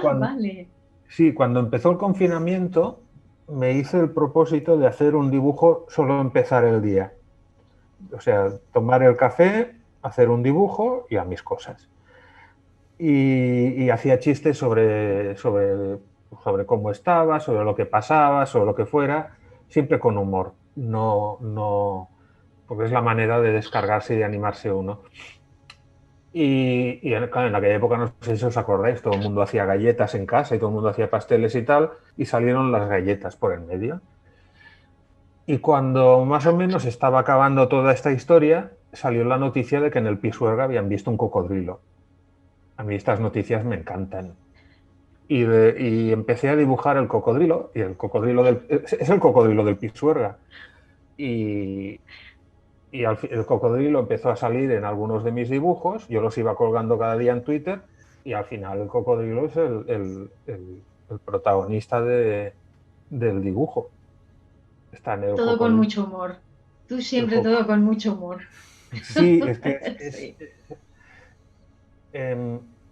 Speaker 11: Vale.
Speaker 9: Sí, cuando empezó el confinamiento me hice el propósito de hacer un dibujo solo empezar el día. O sea, tomar el café, hacer un dibujo y a mis cosas. Y hacía chistes sobre cómo estaba, sobre lo que pasaba, sobre lo que fuera, siempre con humor. No, porque es la manera de descargarse y de animarse uno. Y claro, en aquella época, no sé si os acordáis, todo el mundo hacía galletas en casa y todo el mundo hacía pasteles y tal, y salieron las galletas por el medio. Y cuando más o menos estaba acabando toda esta historia, salió la noticia de que en el Pisuerga habían visto un cocodrilo. A mí estas noticias me encantan. Y empecé a dibujar el cocodrilo, y el cocodrilo es el cocodrilo del Pisuerga. Y el cocodrilo empezó a salir en algunos de mis dibujos, yo los iba colgando cada día en Twitter, y al final el cocodrilo es el protagonista del dibujo. Está en el
Speaker 11: todo con mucho humor. Tú siempre todo con mucho humor.
Speaker 9: Sí, es que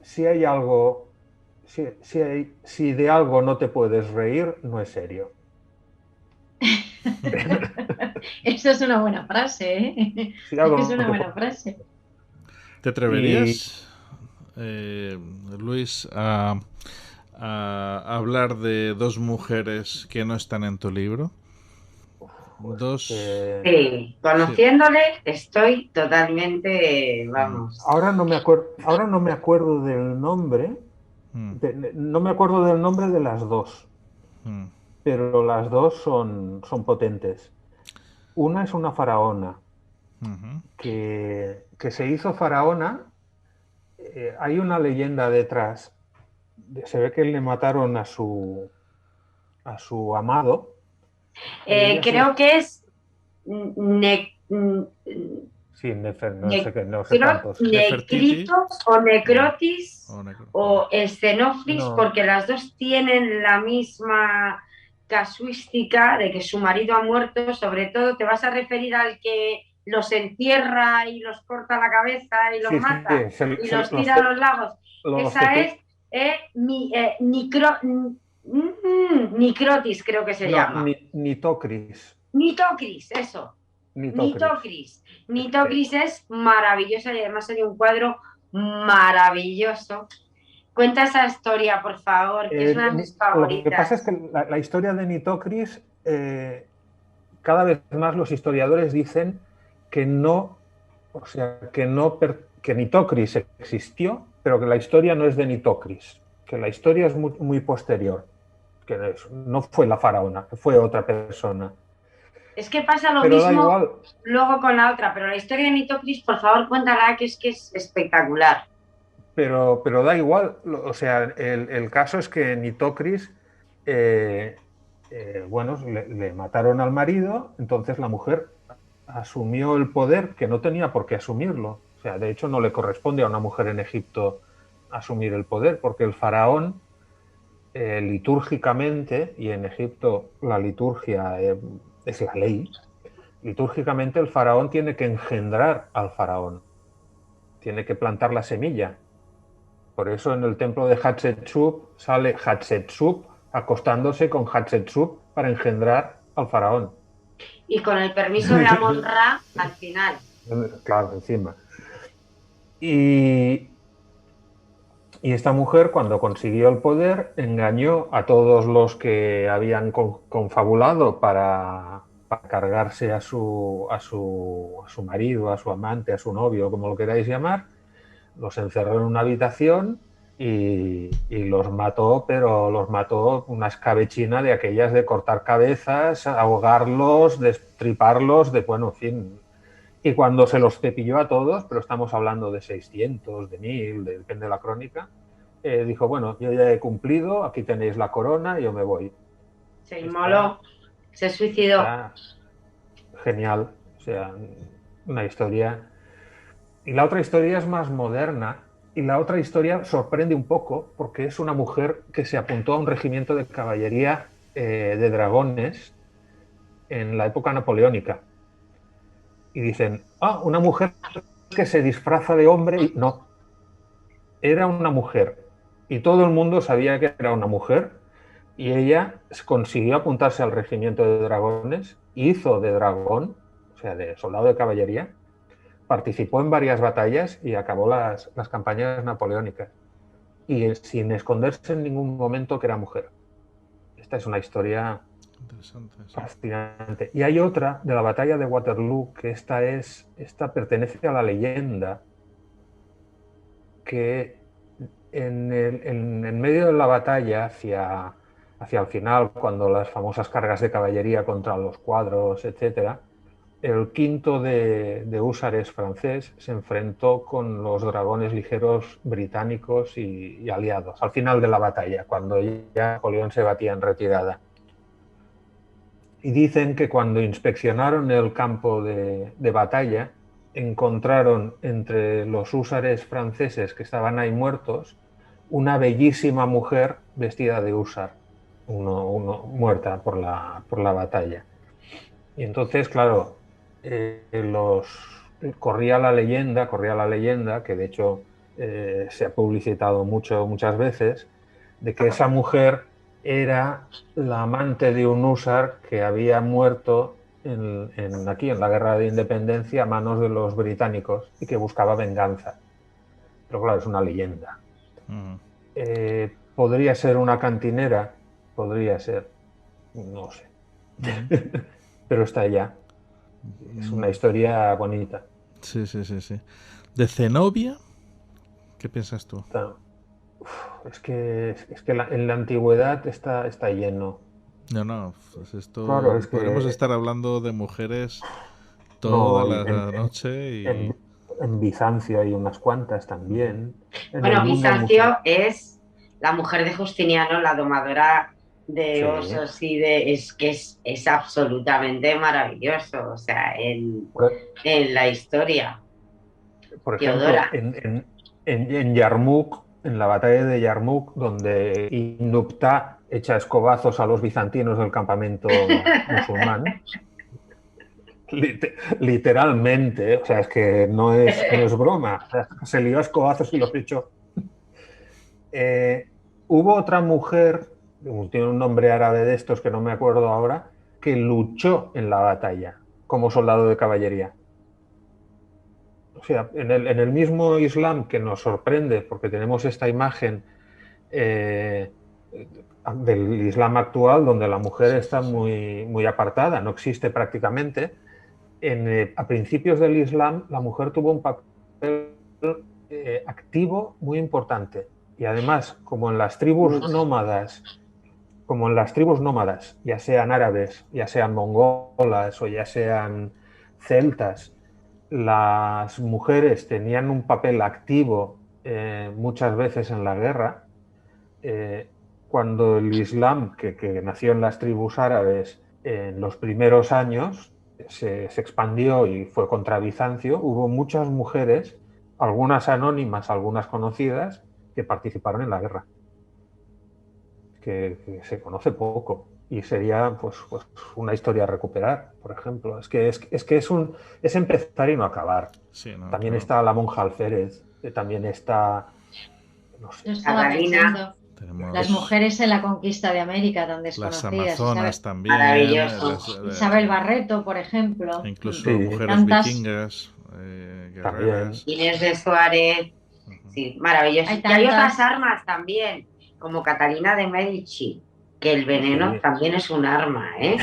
Speaker 9: si hay algo, si de algo no te puedes reír, no es serio.
Speaker 11: Eso es una buena frase, ¿eh?
Speaker 9: Si algo
Speaker 11: es una
Speaker 9: no
Speaker 11: buena frase.
Speaker 5: ¿Te atreverías, Luis, a hablar de 2 mujeres que no están en tu libro?
Speaker 10: Sí, conociéndole estoy totalmente, vamos.
Speaker 9: Ahora no me acuerdo del nombre. No me acuerdo del nombre de las 2. Pero las 2 son potentes. Una es una faraona que se hizo faraona. Hay una leyenda detrás. Se ve que le mataron a su amado.
Speaker 10: Creo que es Necritos o Necrotis o Escenofris, porque las 2 tienen la misma casuística de que su marido ha muerto. Sobre todo te vas a referir al que los entierra y los corta la cabeza y los mata y los tira a los lagos. Esa es Nicrotis, creo que se llama.
Speaker 9: Nitocris.
Speaker 10: Nitocris, eso. Nitocris es maravillosa y además hay un cuadro maravilloso. Cuenta esa historia, por favor, que es una de mis favoritas.
Speaker 9: Lo que pasa es que la historia de Nitocris cada vez más los historiadores dicen que no, o sea, que Nitocris existió, pero que la historia no es de Nitocris, que la historia es muy, muy posterior, que no fue la faraona, que fue otra persona.
Speaker 10: Es que pasa lo
Speaker 9: Pero da
Speaker 10: mismo
Speaker 9: igual.
Speaker 10: luego con la otra, pero la historia de Nitocris, por favor, cuéntala, que es espectacular.
Speaker 9: Pero da igual, o sea, el caso es que Nitocris, bueno, le mataron al marido, entonces la mujer asumió el poder que no tenía por qué asumirlo. O sea, de hecho no le corresponde a una mujer en Egipto asumir el poder, porque el faraón litúrgicamente, y en Egipto la liturgia es la ley, litúrgicamente el faraón tiene que engendrar al faraón, tiene que plantar la semilla. Por eso en el templo de Hatshepsut sale Hatshepsut acostándose con Hatshepsut para engendrar al faraón.
Speaker 10: Y con el permiso de Amon-Ra al final.
Speaker 9: Claro, encima. Y esta mujer, cuando consiguió el poder, engañó a todos los que habían confabulado para cargarse a su marido, a su amante, a su novio, como lo queráis llamar. Los encerró en una habitación y los mató, pero los mató una escabechina de aquellas de cortar cabezas, ahogarlos, destriparlos, bueno, en fin. Y cuando se los cepilló a todos, pero estamos hablando de 600, de 1000, depende de la crónica, dijo, bueno, yo ya he cumplido, aquí tenéis la corona, yo me voy.
Speaker 10: Se inmoló, se suicidó.
Speaker 9: Genial, o sea, una historia. Y la otra historia es más moderna, y la otra historia sorprende un poco, porque es una mujer que se apuntó a un regimiento de caballería de dragones en la época napoleónica. Y dicen, una mujer que se disfraza de hombre. Y no, era una mujer. Y todo el mundo sabía que era una mujer. Y ella consiguió apuntarse al regimiento de dragones, hizo de dragón, o sea, de soldado de caballería, participó en varias batallas y acabó las campañas napoleónicas. Y sin esconderse en ningún momento que era mujer. Esta es una historia fascinante. Y hay otra de la batalla de Waterloo, que esta pertenece a la leyenda, que en medio de la batalla, hacia el final, cuando las famosas cargas de caballería contra los cuadros, etcétera, el quinto de húsares francés se enfrentó con los dragones ligeros británicos y aliados, al final de la batalla, cuando ya Napoleón se batía en retirada. Y dicen que cuando inspeccionaron el campo de batalla, encontraron entre los húsares franceses que estaban ahí muertos una bellísima mujer vestida de húsar, muerta por la batalla. Y entonces, claro, corría la leyenda, que de hecho se ha publicitado muchas veces, de que esa mujer era la amante de un húsar que había muerto aquí en la Guerra de Independencia a manos de los británicos y que buscaba venganza. Pero claro, es una leyenda. ¿Podría ser una cantinera? Podría ser. No sé. Pero está allá. Es una historia bonita.
Speaker 5: Sí. ¿De Zenobia? ¿Qué piensas tú?
Speaker 9: Es que en la antigüedad está lleno.
Speaker 5: No, pues esto
Speaker 9: claro,
Speaker 5: podemos estar hablando de mujeres toda la noche. Y...
Speaker 9: En Bizancio hay unas cuantas también.
Speaker 10: Bueno, Bizancio es la mujer de Justiniano, la domadora de osos es que es absolutamente maravilloso, o sea, en la historia.
Speaker 9: Por ejemplo, en Yarmouk, en la batalla de Yarmouk, donde Inukta echa escobazos a los bizantinos del campamento musulmán, literalmente, o sea, es que no es broma, se lió a escobazos y los echó. Hubo otra mujer, tiene un nombre árabe de estos que no me acuerdo ahora, que luchó en la batalla como soldado de caballería. O sea, en el mismo Islam, que nos sorprende porque tenemos esta imagen del Islam actual, donde la mujer está muy, muy apartada, no existe prácticamente. A principios del Islam, la mujer tuvo un papel activo muy importante. Y además, como en las tribus nómadas, ya sean árabes, ya sean mongolas o ya sean celtas, las mujeres tenían un papel activo muchas veces en la guerra. Cuando el Islam, que nació en las tribus árabes en los primeros años, se expandió y fue contra Bizancio, hubo muchas mujeres, algunas anónimas, algunas conocidas, que participaron en la guerra. Que se conoce poco y sería pues una historia a recuperar, por ejemplo. Es que es empezar y no acabar.
Speaker 5: Sí, no,
Speaker 9: también
Speaker 5: claro.
Speaker 9: está la monja Alférez, también está, no sé,
Speaker 11: Yo estaba pensando,
Speaker 5: Tenemos
Speaker 11: las mujeres en la conquista de América, tan
Speaker 5: las
Speaker 11: desconocidas.
Speaker 5: amazonas también.
Speaker 10: Maravilloso.
Speaker 11: Isabel Barreto, por ejemplo.
Speaker 5: Incluso
Speaker 9: Sí.
Speaker 5: mujeres
Speaker 11: Tantas.
Speaker 5: vikingas, guerreras.
Speaker 10: Inés de Suárez, sí, maravilloso.
Speaker 11: Hay
Speaker 10: Y hay
Speaker 11: tantas.
Speaker 10: otras armas también, como Catalina de Medici, que el veneno
Speaker 9: Sí.
Speaker 10: también es un arma, ¿eh?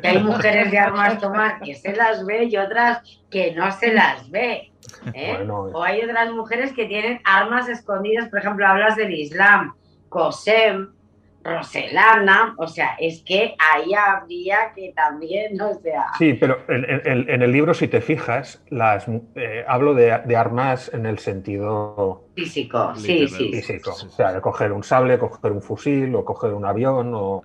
Speaker 10: Que hay mujeres de armas tomar que se las ve y otras que no se las ve, ¿eh?
Speaker 9: Bueno,
Speaker 10: O hay otras mujeres que tienen armas escondidas, por ejemplo, hablas del Islam, Qosem, Roselana, o sea, es que ahí habría que también, o sea...
Speaker 9: Sí, pero en el libro, si te fijas, hablo de armas en el sentido
Speaker 10: Físico, sí,
Speaker 5: Literal.
Speaker 10: sí.
Speaker 9: físico.
Speaker 5: Sí, sí.
Speaker 9: O sea, de coger un sable, coger un fusil o coger un avión.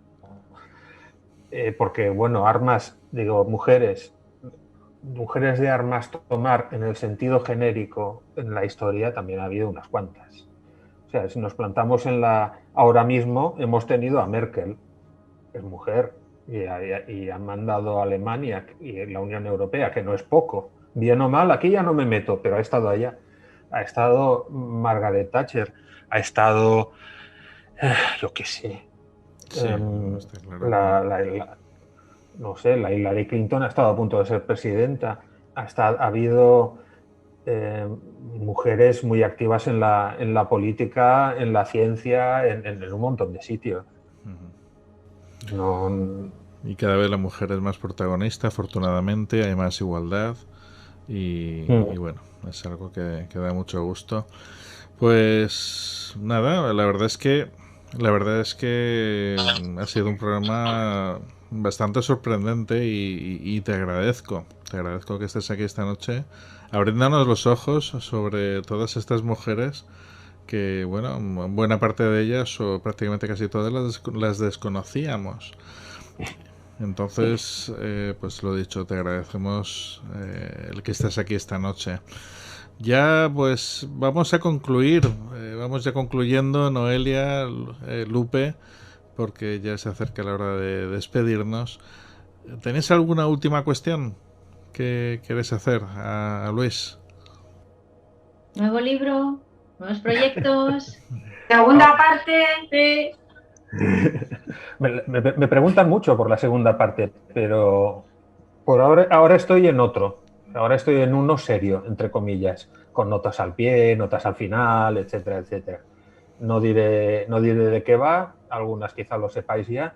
Speaker 9: Porque, bueno, armas, digo, mujeres de armas tomar en el sentido genérico en la historia también ha habido unas cuantas. O sea, si nos plantamos ahora mismo hemos tenido a Merkel, es mujer, y han mandado a Alemania y la Unión Europea, que no es poco. Bien o mal, aquí ya no me meto, pero ha estado allá. Ha estado Margaret Thatcher, ha estado, yo qué sé,
Speaker 5: Sí, está claro.
Speaker 9: no sé, la Hillary Clinton ha estado a punto de ser presidenta. Ha habido mujeres muy activas en la política, en la ciencia, en un montón de sitios.
Speaker 5: Ujú.
Speaker 9: No,
Speaker 5: Y cada vez la mujer es más protagonista, afortunadamente, hay más igualdad y bueno, es algo que da mucho gusto. Pues nada, la verdad es que ha sido un programa bastante sorprendente y te agradezco que estés aquí esta noche abriéndonos los ojos sobre todas estas mujeres que, bueno, buena parte de ellas o prácticamente casi todas las desconocíamos. Entonces, pues lo dicho, te agradecemos el que estés aquí esta noche. Ya pues vamos ya concluyendo, Noelia, Lupe, porque ya se acerca la hora de despedirnos. ¿Tenéis alguna última cuestión que queréis hacer a Luis?
Speaker 11: Nuevo libro, nuevos proyectos.
Speaker 10: Segunda parte.
Speaker 9: me preguntan mucho por la segunda parte, pero por ahora estoy en otro. Ahora estoy en uno serio, entre comillas, con notas al pie, notas al final, etcétera, etcétera. No diré de qué va, algunas quizá lo sepáis ya,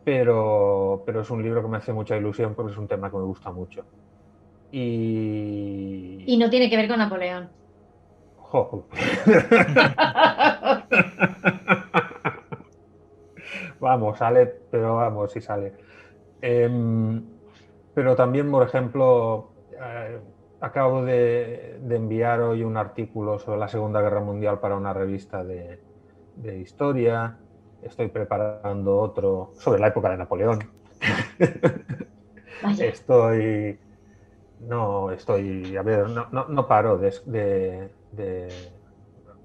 Speaker 9: pero es un libro que me hace mucha ilusión porque es un tema que me gusta mucho.
Speaker 11: Y no tiene que ver con Napoleón.
Speaker 9: Jo. Vamos, sale, pero vamos, sí sale. Pero también, por ejemplo, acabo de enviar hoy un artículo sobre la Segunda Guerra Mundial para una revista de historia. Estoy preparando otro sobre la época de Napoleón.
Speaker 11: Vaya.
Speaker 9: No paro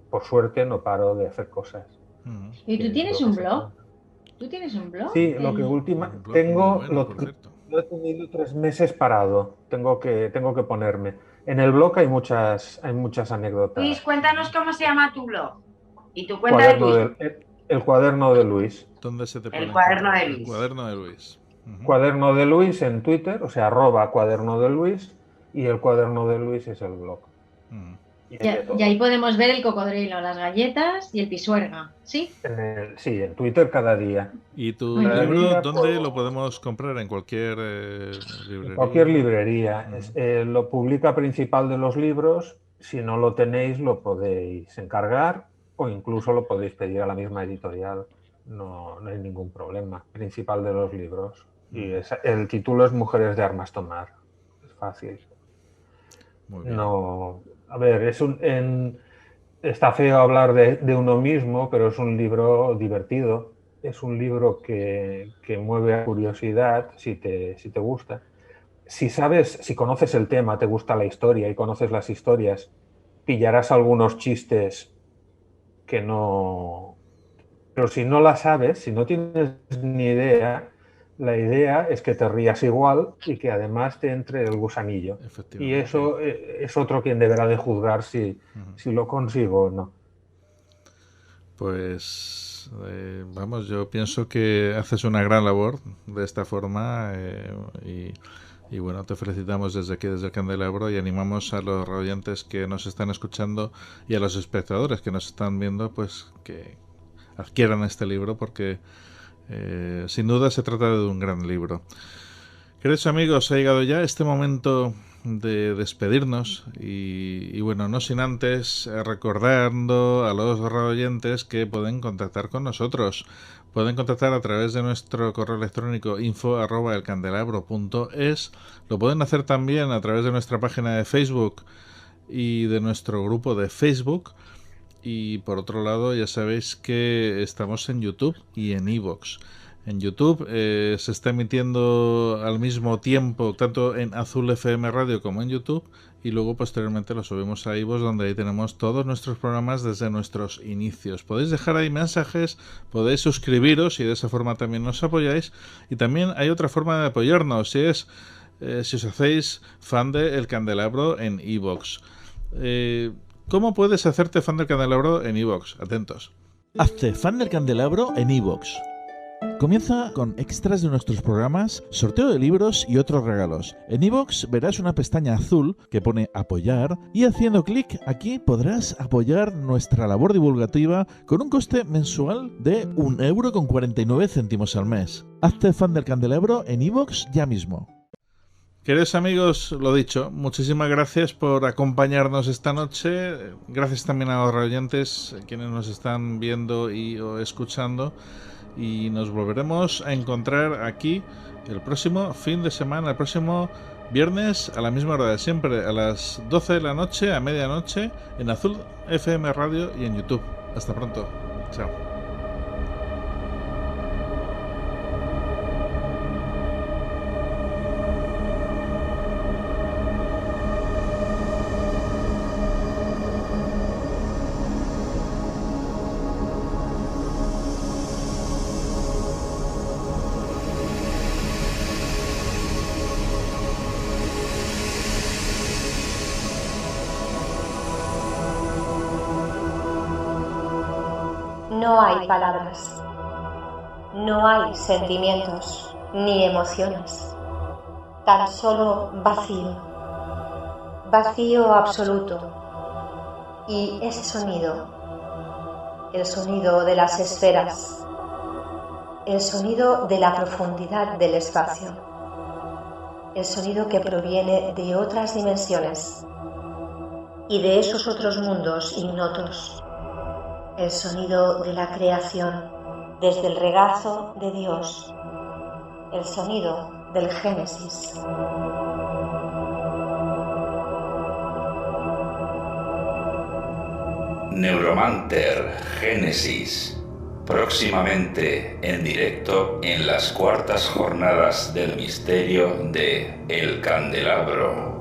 Speaker 9: por suerte no paro de hacer cosas.
Speaker 11: ¿Y tú tienes un blog? ¿Tú tienes un blog?
Speaker 9: Sí, lo que tengo, lo he tenido 3 meses parado. Tengo que ponerme. En el blog hay muchas anécdotas.
Speaker 10: Luis, cuéntanos cómo se llama tu blog y tu cuenta de Luis.
Speaker 9: El cuaderno de Luis.
Speaker 5: ¿Dónde se te pone?
Speaker 10: El cuaderno de Luis.
Speaker 5: El cuaderno de Luis. Uh-huh.
Speaker 9: Cuaderno de Luis en Twitter, o sea, @cuaderno de Luis, y el cuaderno de Luis es el blog.
Speaker 11: Y ahí podemos ver el cocodrilo, las galletas y el pisuerga, ¿sí?
Speaker 9: En Twitter cada día.
Speaker 5: ¿Y tu libro dónde lo podemos comprar? ¿En cualquier librería?
Speaker 9: En cualquier librería. Lo publica Principal de los Libros. Si no lo tenéis, lo podéis encargar o incluso lo podéis pedir a la misma editorial. No hay ningún problema. Principal de los Libros. Y el título es Mujeres de Armas Tomar. Es fácil.
Speaker 5: Muy bien.
Speaker 9: No, a ver, está feo hablar de uno mismo, pero es un libro divertido. Es un libro que mueve a curiosidad si te gusta. Si conoces el tema, te gusta la historia y conoces las historias, pillarás algunos chistes que no... Pero si no la sabes, si no tienes ni idea, la idea es que te rías igual y que además te entre el gusanillo. Y eso es otro quien deberá de juzgar si lo consigo o no.
Speaker 5: Pues vamos, yo pienso que haces una gran labor de esta forma y bueno, te felicitamos desde aquí, desde el Candelabro, y animamos a los oyentes que nos están escuchando y a los espectadores que nos están viendo, pues que adquieran este libro porque sin duda se trata de un gran libro. Queridos amigos, ha llegado ya este momento de despedirnos y bueno, no sin antes recordando a los oyentes que pueden contactar con nosotros. Pueden contactar a través de nuestro correo electrónico info@elcandelabro.es. Lo pueden hacer también a través de nuestra página de Facebook y de nuestro grupo de Facebook. Y por otro lado, ya sabéis que estamos en YouTube y en iVoox. En YouTube se está emitiendo al mismo tiempo, tanto en Azul FM Radio como en YouTube, y luego posteriormente lo subimos a iVoox, donde ahí tenemos todos nuestros programas desde nuestros inicios. Podéis dejar ahí mensajes, podéis suscribiros y de esa forma también nos apoyáis. Y también hay otra forma de apoyarnos, si os hacéis fan de El Candelabro en iVoox. ¿Cómo puedes hacerte fan del Candelabro en iVoox? Atentos.
Speaker 1: Hazte fan del Candelabro en iVoox. Comienza con extras de nuestros programas, sorteo de libros y otros regalos. En iVoox verás una pestaña azul que pone apoyar y haciendo clic aquí podrás apoyar nuestra labor divulgativa con un coste mensual de 1,49 € al mes. Hazte fan del Candelabro en iVoox ya mismo.
Speaker 5: Queridos amigos, lo dicho, muchísimas gracias por acompañarnos esta noche. Gracias también a los oyentes, quienes nos están viendo o escuchando. Y nos volveremos a encontrar aquí el próximo fin de semana, el próximo viernes a la misma hora de siempre, a las 12 de la noche, a medianoche, en Azul FM Radio y en YouTube. Hasta pronto. Chao.
Speaker 12: No hay palabras, no hay sentimientos ni emociones, tan solo vacío, vacío absoluto. Y ese sonido, el sonido de las esferas, el sonido de la profundidad del espacio, el sonido que proviene de otras dimensiones y de esos otros mundos ignotos. El sonido de la creación desde el regazo de Dios, el sonido del Génesis.
Speaker 13: Neuromanter Génesis, próximamente en directo en las cuartas jornadas del misterio de El Candelabro.